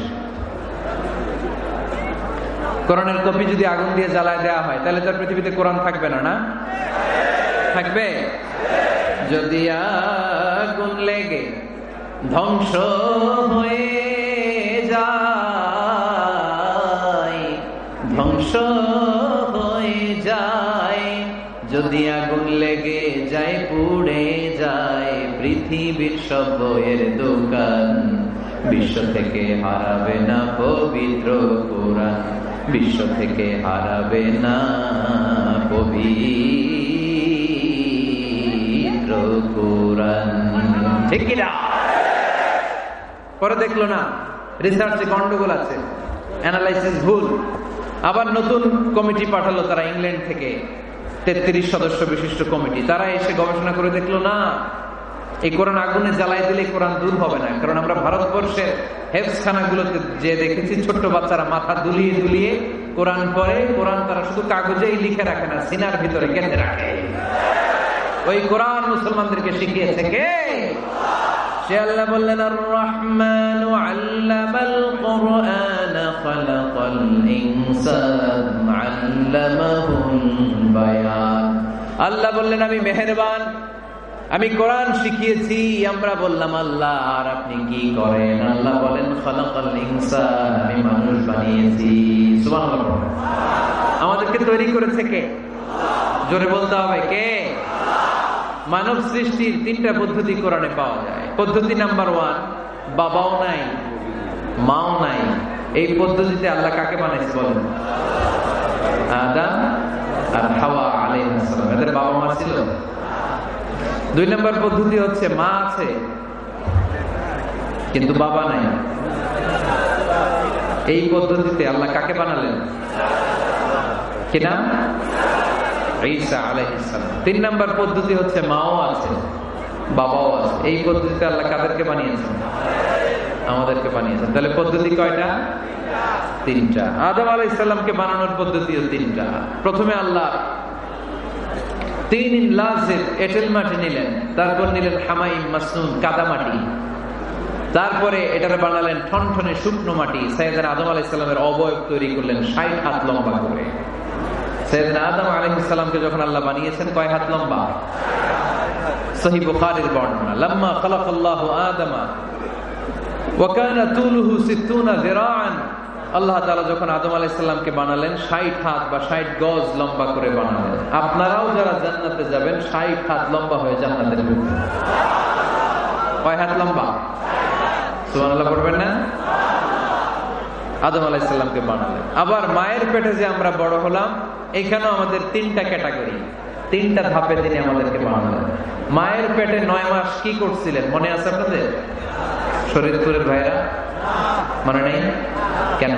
কোরআনের কপি যদি আগুন দিয়ে জ্বালায় দেওয়া হয় তাহলে তার পৃথিবীতে কোরআন থাকবে না, না থাকবে? যদি আগুন লেগে ধ্বংস হয়ে যায়, ধ্বংস হয়ে যায়, যদি আগুন লেগে যায় পুড়ে যায় পৃথিবীর সব বইয়ের দোকান, বিশ্ব থেকে হারাবে না পবিত্র কোরআন, বিশ্ব থেকে হারাবে না পবিত্র কোরআন। ঠিক কিনা? পরে দেখলো না রিসার্চে গন্ডগোল আছে, অ্যানালাইসিস ভুল, আবার নতুন কমিটি পাঠালো তারা ইংল্যান্ড থেকে, 33 সদস্য বিশিষ্ট কমিটি। তারা এসে গবেষণা করে দেখলো না, এই কোরআন আগুনে জ্বালাই দিলে কোরআন দূর হবে না। কারণ আমরা ভারতবর্ষের হেফজখানাগুলোতে যে দেখেছি ছোট্ট বাচ্চারা মাথা দুলিয়ে দুলিয়ে কোরআন পড়ে, কোরআন তারা শুধু কাগজেই লিখে রাখে না, সিনার ভিতরে গেঁথে রাখে। ওই কোরআন মুসলমানদেরকে শিখিয়েছে কে? সে আল্লাহ বললেন, আর রহমানু আল্লামাল কুরআন খালাকাল ইনসান আল্লামাহুল বায়ান। আল্লাহ বললেন আমি মেহেরবান, আমি কোরআন শিখিয়েছি। আমরা বললাম আল্লাহ আর আপনি কি করেন? আল্লাহ বলেন খালাকাল ইনসান, আমি মানুষ বানিয়েছি। সুবহানাল্লাহ। আমাদেরকে তৈরি করেছে কে? জোরে বলতে হবে কে? মানব সৃষ্টির 3টা পদ্ধতি কোরআনে পাওয়া যায়। পদ্ধতি নাম্বার 1, বাবাও নাই মাও নাই। এই পদ্ধতিতে আল্লাহ কাকে বানাইছে বলেন? আদম আর হাওয়া আলাইহিস সালাম। এদের বাবা মা ছিল? 2 নম্বর পদ্ধতি হচ্ছে মা আছে কিন্তু বাবা নাই। এই পদ্ধতিতে আল্লাহ কাকে বানালেন? কি নাম? ঈসা আলাইহিস সালাম। 3 নম্বর পদ্ধতি হচ্ছে মাও আছে বাবাও আছে। এই পদ্ধতিতে আল্লাহ কাদেরকে বানিয়েছেন? আমাদেরকে বানিয়েছেন। তাহলে পদ্ধতি কয়টা? 3টা। আদম আলাইহিস সালামকে বানানোর পদ্ধতিও 3টা। প্রথমে আল্লাহ 3 লাজিম এঁটেল মাটি নিলেন, তারপর নিলেন হামাইম মাসনুন কাদামাটি, তারপরে এটারে বানালেন ঠনঠনে শুকনো মাটি। সাইয়েদনা আদম আলাইহিস সালামের অবয়ব তৈরি করলেন 60 হাত লম্বা করে। সাইয়েদনা আদম আলাইহিস সালামকে যখন আল্লাহ বানিয়েছেন কয় হাত লম্বা? সহিহ বুখারীর বর্ণনা, লাম্মা খালাকাল্লাহু আদামা ওয়া কানা তুলুহু 60 যিরাআন। আল্লাহ তাআলা যখন আদম আলাইহিস সালামকে বানালেন 60 হাত বা 60 গজ লম্বা করে বানালেন। আপনারাও যারা জান্নাতে যাবেন 60 হাত লম্বা হয়ে জান্নাতে ঢুকবেন। কয় হাত লম্বা? সুবহানাল্লাহ পড়বেন না? আদম আলাইহিস সালামকে বানালেন। আবার মায়ের পেটে যে আমরা বড় হলাম, এখানেও আমাদের 3টা ক্যাটাগরি, 3টা ধাপে তিনি আমাদেরকে বানালেন। মায়ের পেটে 9 মাস কি করছিলেন মনে আছে আপনাদের? শরীয়তপুরের ভাইরা মনে নেই? কেন?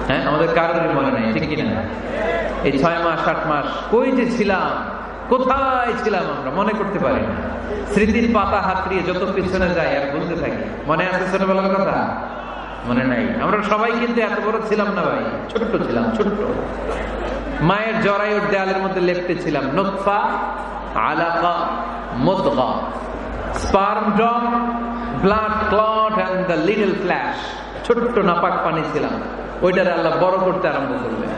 হ্যাঁ, আমাদের কারোরই মনে নাই, ঠিক কিনা? এই 6 মাস 8 মাস কই যে ছিলাম, কোথায় ছিলাম আমরা মনে করতে পারি না। স্মৃতির পাতা হাতড়িয়ে যত পিছনে যাই আর বলতে থাকি। মনে আছে ছোটবেলার কথা? মনে নাই। আমরা সবাই কিন্তু এত বড় ছিলাম না ভাই, ছোট্ট ছিলাম, ছোট্ট। মায়ের জরায়ুর দেয়ালের মধ্যে লেপ্টে ছিলাম। নুতফা, আলাকা, মুদগা, sperm drop, blood clot and the little flesh. ছোট্ট নাপাক পানি ছিলাম। ওইটারে আল্লাহ বড় করতে আরম্ভ করলেন।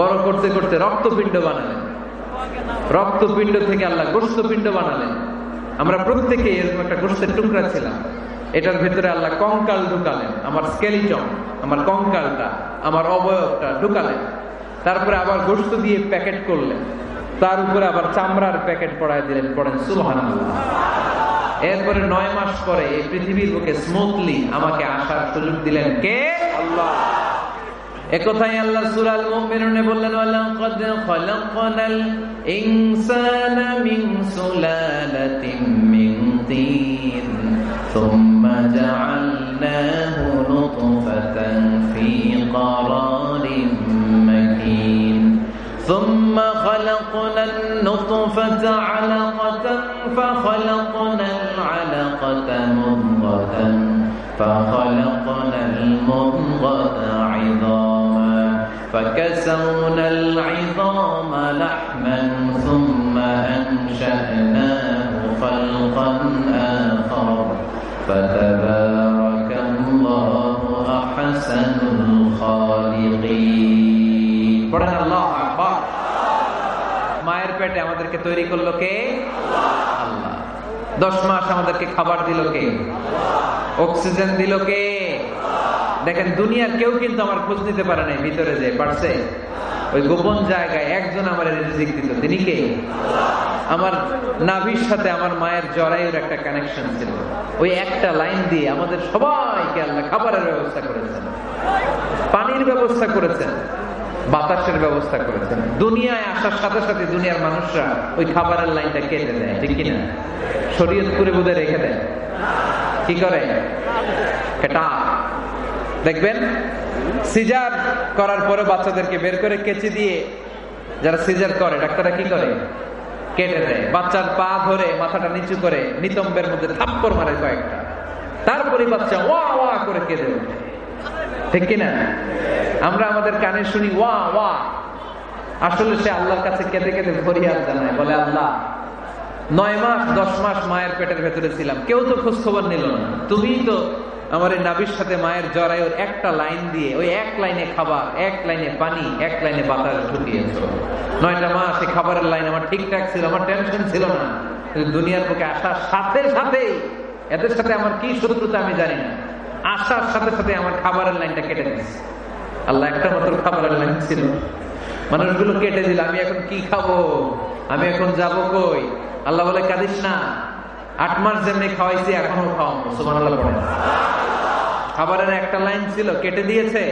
বড় করতে করতে রক্তপিণ্ড বানালেন। রক্তপিণ্ড থেকে আল্লাহ গোশতপিণ্ড বানালেন। আমরা প্রত্যেকে এরকম একটা গোশতের টুকরা ছিলাম। এটার ভিতরে আল্লাহ কঙ্কাল ঢুকালেন, আমার স্কেলিটন, আমার কঙ্কালটা, আমার অবয়বটা ঢুকালেন। তারপরে আবার গোশত দিয়ে প্যাকেট করলেন, তার উপরে আবার চামড়ার প্যাকেট পড়ায় দিলেন। পড়েন সুবহানাল্লাহ। এরপরে 9 মাস পরে এই পৃথিবীর বুকে স্মুথলি আমাকে আসার সুযোগ দিলেন কে? আল্লাহ। একথাই আল্লাহ সূরা আল মুমিনুনে বললেন, ওয়ালাকাদ খালাকনাল ইনসানা মিন সুলালাতিন মিন তিন সুম্মা জাআলনাহু নুতফাতান ফি ক্বারারিন মাকিন ثم خلقنا النطفة علقة فخلقنا العلقة مضغة فخلقنا المضغة عظاما فكسونا العظام لحما ثم أنشأناه خلقا آخر فتبارك الله أحسن الخالقين. পেটে আমাদেরকে তৈরি করলো কে? আল্লাহ। 10 মাস আমাদেরকে খাবার দিল কে? অক্সিজেন দিল কে? দেখেন দুনিয়ার কেউ কিন্তু আমার খোঁজ নিতে পারে নাই, ভিতরে যে পারছে? ওই গোপন জায়গায় একজন আমার রিজিক দিত, তিনি কে? আমার নাভির সাথে আমার মায়ের জরায়ুর একটা কানেকশন ছিল, ওই একটা লাইন দিয়ে আমাদের সবাইকে আল্লাহ খাবারের ব্যবস্থা করেছেন, পানির ব্যবস্থা করেছেন, বাতাসের ব্যবস্থা করেছেন। দুনিয়ায় আসার সাথে সাথে দুনিয়ার মানুষরা ওই খাবারের লাইনটা কেটে দেয়, ঠিক কিনা? শরীয়তপুরে বোধহয় রেখে দেয়, কি করে? কেটা দেখবেন সিজার করার পরে বাচ্চাদেরকে বের করে কেচি দিয়ে, যারা সিজার করে ডাক্তাররা কি করে? কেটে দেয়। বাচ্চার পা ধরে মাথাটা নিচু করে নিতম্বের মধ্যে থাপ্পড় মারে কয়েকটা, তারপরে বাচ্চা ওয়া ওয়া করে কেঁদে ওঠে, ঠিক কিনা? আমরা আমাদের কানে শুনি ওয়া ওয়া, আসলে সে আল্লাহর কাছে কেঁদে কেঁদে ফরিয়াদ জানায়, বলে আল্লাহ 9 মাস 10 মাস মায়ের পেটের ভেতরে ছিলাম, কেউ তো খোঁজ খবর নিল না, তুমিই তো আমার এই নাভির সাথে মায়ের জরায়ুর একটা লাইন দিয়ে ওই এক লাইনে খাবার, এক লাইনে পানি, এক লাইনে বাতাস ঢুকিয়েছ। 9টা মাস এই খাবারের লাইন আমার ঠিকঠাক ছিল, আমার টেনশন ছিল না। দুনিয়ার বুকে আসার সাথে সাথে, এদের সাথে আমার কি শত্রুতা আমি জানি না, আসার সাথে সাথে আমার খাবারের লাইনটা কেটে দিয়েছে। আল্লাহ একটা মাত্র খাবারের লাইন ছিল, মানুষগুলো কেটে দিল। আমি এখন কি খাবো? আমি এখন যাব কই? আল্লাহ বলে কাঁদিস না, 8 মাস যেমনি খাওয়াইছি এখনো খাওয়াবো। সুবহানাল্লাহ পড়ে। খাবারের একটা লাইন ছিল, কেটে দিয়েছে।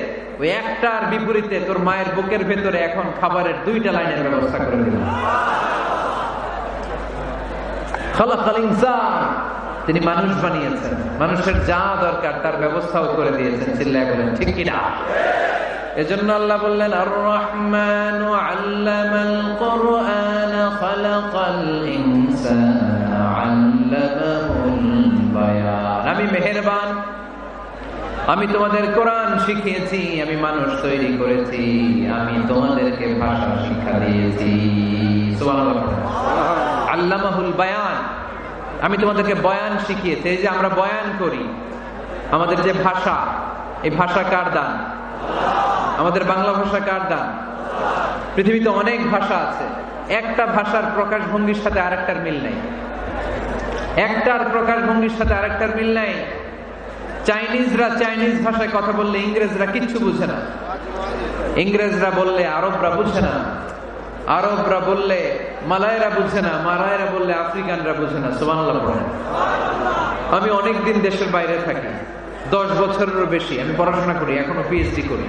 ওই একটার বিপরীতে তোর মায়ের বুকের ভেতরে এখন খাবারের 2টা লাইনের ব্যবস্থা করে দিল। খালাকাল ইনসান, তিনি মানুষ বানিয়েছেন, মানুষের যা দরকার তার ব্যবস্থাও করে দিয়েছেন। চিল্লায় বলেন ঠিক কিনা? এজন্য আল্লাহ বললেন আর রহমানু আল্লামাল কুরআন খালাকাল ইনসানা আল্লামাহুল বায়ান। আমি মেহেরবান, আমি তোমাদের কোরআন শিখিয়েছি, আমি মানুষ তৈরি করেছি, আমি তোমাদেরকে ভাষা শিক্ষা দিয়েছি। সুবহানাল্লাহ। আল্লামাহুল বায়ান, আমি তোমাদেরকে বয়ান শিখিয়েছি। এই যে আমরা বয়ান করি, আমাদের যে ভাষা, এই ভাষা কার দান? আমাদের বাংলা ভাষা কার দান? পৃথিবীতে অনেক ভাষা আছে, একটা ভাষার প্রকাশ ভঙ্গির সাথে আরেকটার মিল নাই, একটার প্রকাশ ভঙ্গির সাথে আরেকটার মিল নাই। চাইনিজরা চাইনিজ ভাষায় কথা বললে ইংরেজরা কিচ্ছু বুঝে না, ইংরেজরা বললে আরবরা বুঝে না, আরবরা বললে মালায়রা বুঝে না, মালায়রা বললে আফ্রিকানরা বুঝে না। সুবহানাল্লাহ পড়েন। আমি অনেকদিন দেশের বাইরে থাকি, 10 বছরেরও বেশি আমি পড়াশোনা করি, এখনো পিএইচডি করি।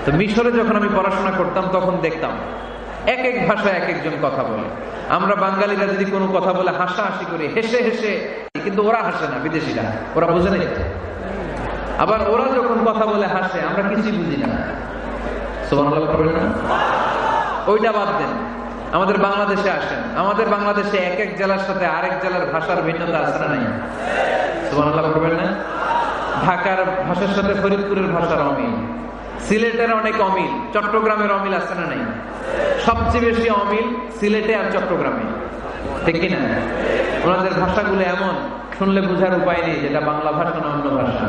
তো মিশরে যখন আমি পড়াশোনা করতাম তখন দেখতাম এক এক ভাষায় এক একজন কথা বলে। আমরা বাঙালিরা যদি কোনো কথা বলে হাসাহাসি করি, হেসে হেসে, কিন্তু ওরা হাসে না, বিদেশিরা, ওরা বোঝে না। আবার ওরা যখন কথা বলে হাসে, আমরা কিছুই বুঝি না। সুবহানাল্লাহ করবেন না? ওইটা বাদ দেন, আমাদের বাংলাদেশে আসেন, আমাদের বাংলাদেশে এক এক জেলার সাথে আরেক জেলার ভাষার ভিন্নতা আছে না নাই? সুবহানাল্লাহ করবেন না? ঢাকার ভাষার সাথে ফরিদপুরের ভাষার অমিল, সিলেটের অনেক অমিল, চট্টগ্রামের অমিল আছে না নাই? সবচেয়ে বেশি অমিল সিলেটে আর চট্টগ্রামে, ঠিক কিনা? ওনাদের ভাষাগুলো এমন, শুনলে বোঝার উপায় নেই যেটা বাংলা ভাষা না অন্য ভাষা,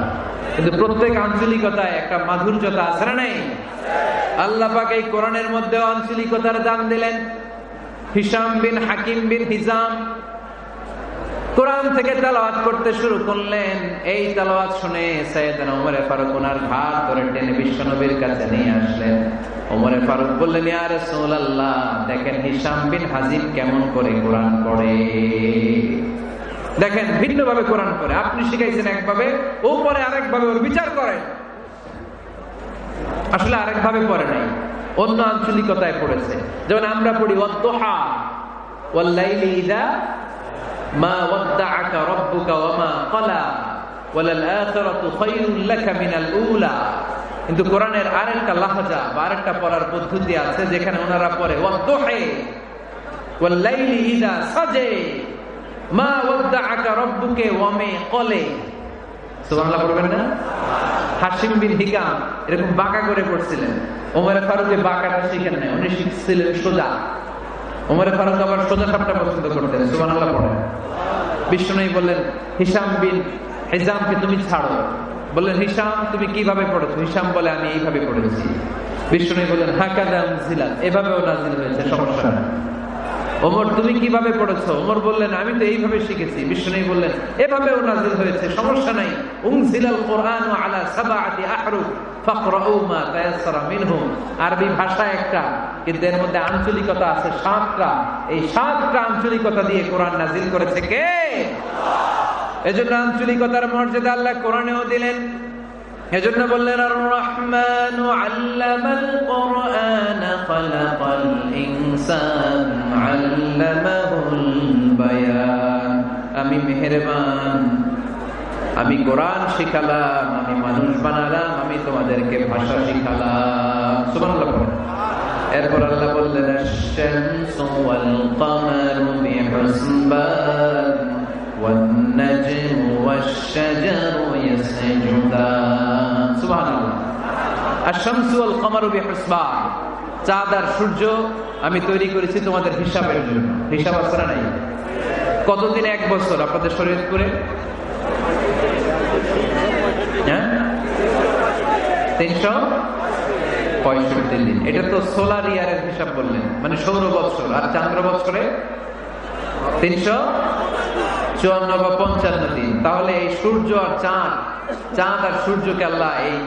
কিন্তু প্রত্যেক আঞ্চলিকতায় একটা মাধুর্যতা আছে না নাই? আল্লাহ পাক এই কোরআনের মধ্যে আঞ্চলিকতার দান দিলেন। হিশাম বিন হাকিম বিন হিজাম কোরআন থেকে তেলাওয়াত করতে শুরু করলেন। এই তেলাওয়াত শুনে সাইয়েদনা ওমর ফারুক ওনার ঘাড় ধরে টেনে বিশ্বনবীর কাছে নিয়ে আসলেন। ওমর ফারুক বললেন, ইয়া রাসূলুল্লাহ, দেখেন হিশাম বিন হাজিম কেমন করে কোরআন পড়ে, দেখেন ভিন্ন ভাবে কোরআন পড়ে। আপনি শিখাইছেন একভাবে, ও পড়ে আরেক ভাবে, ওর বিচার করেন। আসলে আরেক ভাবে পড়ে নাই, অন্য আঞ্চলিকতায় পড়েছে। যেমন আমরা পড়ি ওয়াদ-দুহা ওয়াল-লাইলি ইযা মা ওয়াদ্দাআকা রাব্বুকা ওয়া মা ক্বালা ওয়ালাল আখিরাতু খায়রুল লাকা মিনাল উলা। কিন্তু কোরআনের আরেকটা লাহজা বা আরেকটা পড়ার পদ্ধতি আছে, যেখানে ওনারা পড়ে ওয়াদ-দুহা ওয়াল-লাইলি ইযা সাজা মা ওয়াদ্দাআকা রাব্বুকা ওয়া মা ক্বালা। সুবহানাল্লাহ পড়বেন না? হাশিম বিন হিকাম এরকম বাঁকা করে পড়ছিলেন। ওমর ফারুক বাঁকাটা শিখেন নাই, উনি শিখছিলেন সোজা। ওমর ফারুক আবার সোজা সাপটা পছন্দ করতেন। সুবহানাল্লাহ পড়েন। বিষ্ণুই বললেন, হিশাম বিন হিজামকে তুমি ছাড়ো। বললেন, হিশাম তুমি কিভাবে পড়েছো? হিশাম বলে, আমি এইভাবে পড়েছি। বিষ্ণু বললেন হাকাযা উনজিলাত, এভাবেও নাযিল হয়েছে, সমস্যা নেই। ওমর তুমি কিভাবে পড়েছো? ওমর বললেন আমি তো এইভাবে শিখেছি। বিষ্ণু বললেন এভাবেও নাযিল হয়েছে, সমস্যা নাই। উনজিলাল কুরআনু আলা সাবআতি আহরুফ ফাকরাউ মা তায়াসসারা মিনহু। আরবি ভাষা একটা, কিন্তু এর মধ্যে আঞ্চলিকতা আছে 7টা। এই 7টা আঞ্চলিকতা দিয়ে কোরআন নাযিল করেছে কে? আল্লাহ। এজন্য আঞ্চলিকতার মর্যাদা আল্লাহ কোরআনেও দিলেন। এজন্য বললেন আর রহমানু আল্লামাল কুরআন খালাকাল ইনসান আল্লামাহুল বায়ান। আমি মেহেরবান, আমি কোরআন শিখালাম, আমি মানুষ বানালাম, আমি তোমাদেরকে ভাষা শিখালাম। সুবহানাল্লাহ। এরপর আল্লাহ বললেন আশ-শামসু ওয়াল কামারু বিহুসবান ওয়ান নাজমু ওয়াশ-শাজারু ইয়াসজুদান। সুবহানাল্লাহ। আশ-শামসু ওয়াল কামারু বিহুসবান, চাঁদ আর সূর্য আমি তৈরি করেছি তোমাদের হিসাবের জন্য। হিসাব আছে না নাই? কতদিন? 1 বছর আপনাদের শরীয়তপুরে? 365 দিন। এটা তো সোলার ইয়ারের হিসাব বললেন, মানে সৌর বৎসর। আর চান্দ্র বৎসরে 354 বা 55 দিন। তাহলে এই সূর্য আর চাঁদ আর সূর্যকে আল্লাহ এই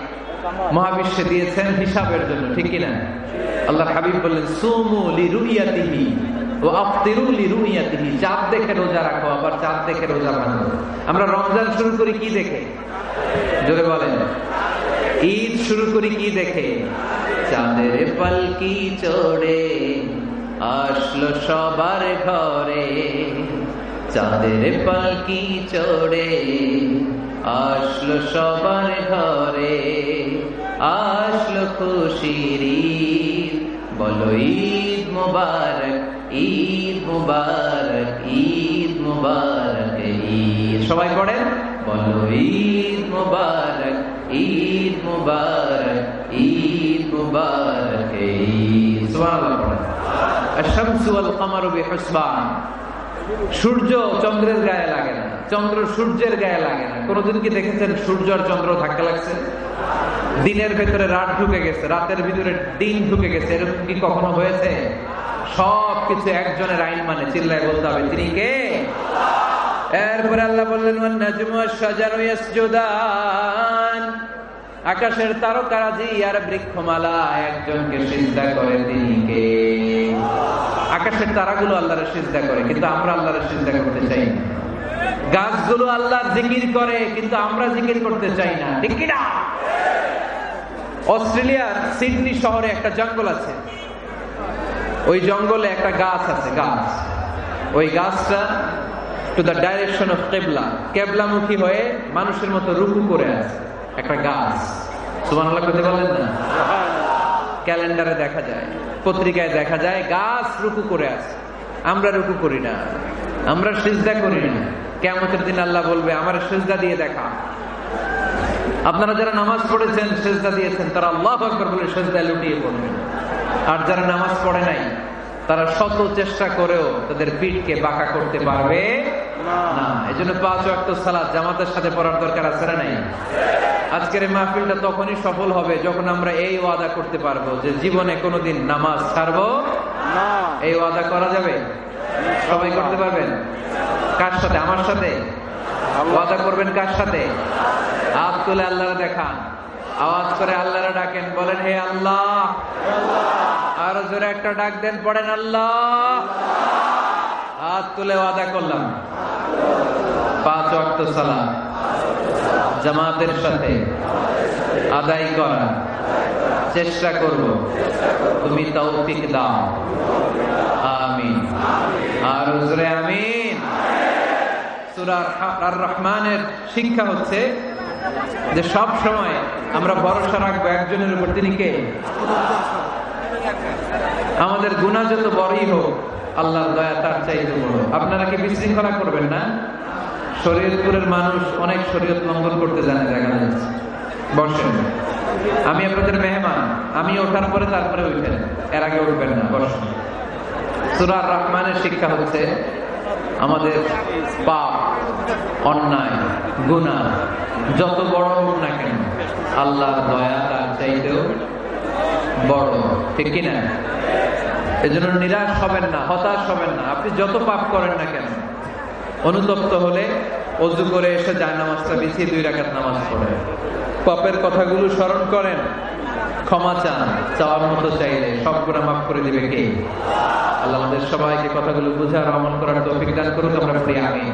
মহাবিশ্বে দিয়েছেন হিসাবের জন্য, ঠিক কিনা? আল্লাহর হাবিব বললেন সুমু লিরুইয়াতিহি ওয়া আফতিরু লিরুইয়াতিহি। চাঁদ দেখে রোজা রাখো, আবার চাঁদ দেখে রোজা ভাঙো। আমরা রমজান শুরু করি কি দেখে? জোরে বলেন। ঈদ শুরু করি কি দেখে? চাঁদের পালকি চড়ে আসলো সবার ঘরে, চাঁদের পালকি চড়ে আসলো সবার ঘরে, আসলো খুশির ঈদ, বলো ঈদ মুবারক, ঈদ মুবারক, ঈদ মুবারক, ঈদ। সবাই পড়েন, বলো ঈদ মুবারক, ঈদ মুবারক, ঈদ মুবারক, ঈদ। সুবহানাল্লাহ। আশ-শামসু ওয়াল কামারু বিহুসবান। সূর্য চন্দ্রের গায়ে লাগে না, চন্দ্র সূর্যের গায়ে লাগে না। কোনদিন কি দেখেছেন সূর্য আর চন্দ্র ধাক্কা লাগছে? দিনের ভেতরে রাত ঢুকে গেছে, রাতের ভিতরে দিন ঢুকে গেছে, এরকম কি কখনো হয়েছে? সবকিছু একজনের আইন মানে, চিল্লায় বলতে হবে তিনি কে? এরপরে আল্লাহ বললেন ওয়ান নাজমু ওয়াশ-শাজারু ইয়াসজুদান। আকাশের তারকারাজি আর বৃক্ষমালা একজনকে সিজদা করে, তিনি কে? আকাশের তারাগুলো আল্লাহর সিজদা করে, কিন্তু আমরা আল্লাহর সিজদা করতে চাই না। গাছগুলো আল্লাহর জিকির করে, কিন্তু আমরা জিকির করতে চাই না, ঠিক কি না? অস্ট্রেলিয়ার সিডনি শহরে একটা জঙ্গল আছে। ওই জঙ্গলে একটা গাছ আছে, গাছ। ওই গাছটা টু দ্য ডাইরেকশন অফ কিবলা, কিবলামুখী হয়ে মানুষের মতো রুকু করে আছে একটা গাছ। সুবহানাল্লাহ করতে বলেন না? ক্যালেন্ডারে দেখা যায়, পত্রিকায় দেখা যায়, গাছ রুকু করে আছে। আমরা রুকু করি না, আমরা সিজদা করি না। কিয়ামতের দিন আল্লাহ বলবে আমার সিজদা দিয়ে দেখা। আপনারা যারা নামাজ পড়েছেন, সিজদা দিয়েছেন, তারা আল্লাহু আকবার বলে সিজদায় লুটিয়ে পড়বেন। আর যারা নামাজ পড়ে নাই, তারা শত চেষ্টা করেও তাদের পিঠকে বাঁকা করতে পারবে না। এজন্য 5 ওয়াক্ত সালাত জামাতের সাথে পড়ার দরকার আছে না নাই? আজকের এই মাহফিলটা তখনই সফল হবে যখন আমরা এই ওয়াদা করতে পারবো যে জীবনে কোনোদিন নামাজ ছাড়বো না। এই ওয়াদা করা যাবে? সবাই করতে পারবেন? কার সাথে? আমার সাথে ওয়াদা করবেন। কার সাথে? হাত তুলে আল্লাহর দেখান, আওয়াজ করে আল্লাহর ডাকেন, বলেন হে আল্লাহ। আর জোরে একটা ডাক দেন, পড়েন আল্লাহ। হাত তুলে ওয়াদা করলাম 5 ওয়াক্ত সালাত জামাতের সাথে আদায় করা চেষ্টা করব, তুমি তৌফিক দাও, আমিন। আর জোরে আমিন। সূরা আর রহমানের শিক্ষা হচ্ছে যে সব সময় আমরা ভরসা রাখবো একজনের উপর, তিনি কে? আমাদের গুনাহ যত বড়ই হোক, আল্লাহর দয়া তার চাইতে বড়। আপনারা কি বিশৃঙ্খলা করবেন না? শরীয়তপুরের মানুষ অনেক শরীয়ত লঙ্ঘন করতে জানে, দেখা যাচ্ছে। বসেন, আমি আপনাদের মেহমান, আমি ওঠার পরে তারপরে উঠেন, এর আগে উঠবেন না, বসেন। সূরা আর রহমানের শিক্ষা হচ্ছে আমাদের পাপ, অন্যায়, গুনাহ যত বড় হোক না কেন, আল্লাহর দয়া তার চাইতেও বড়, ঠিক কিনা? এজন্য নিরাশ হবেন না, হতাশ হবেন না। আপনি যত পাপ করেন না কেন, অনুতপ্ত হলে ওযু করে এসে জায়নামাজটা বিছিয়ে 2 রাকাত নামাজ পড়েন, পাপের কথাগুলো স্মরণ করেন, ক্ষমা চান, চাওয়ার মতো চাইলে সব গুনাহ মাফ করে দিবে কে? আল্লাহ আমাদের সবাইকে কথাগুলো বুঝার আমল করার তৌফিক দান করুন। আমরা পড়ি আমিন।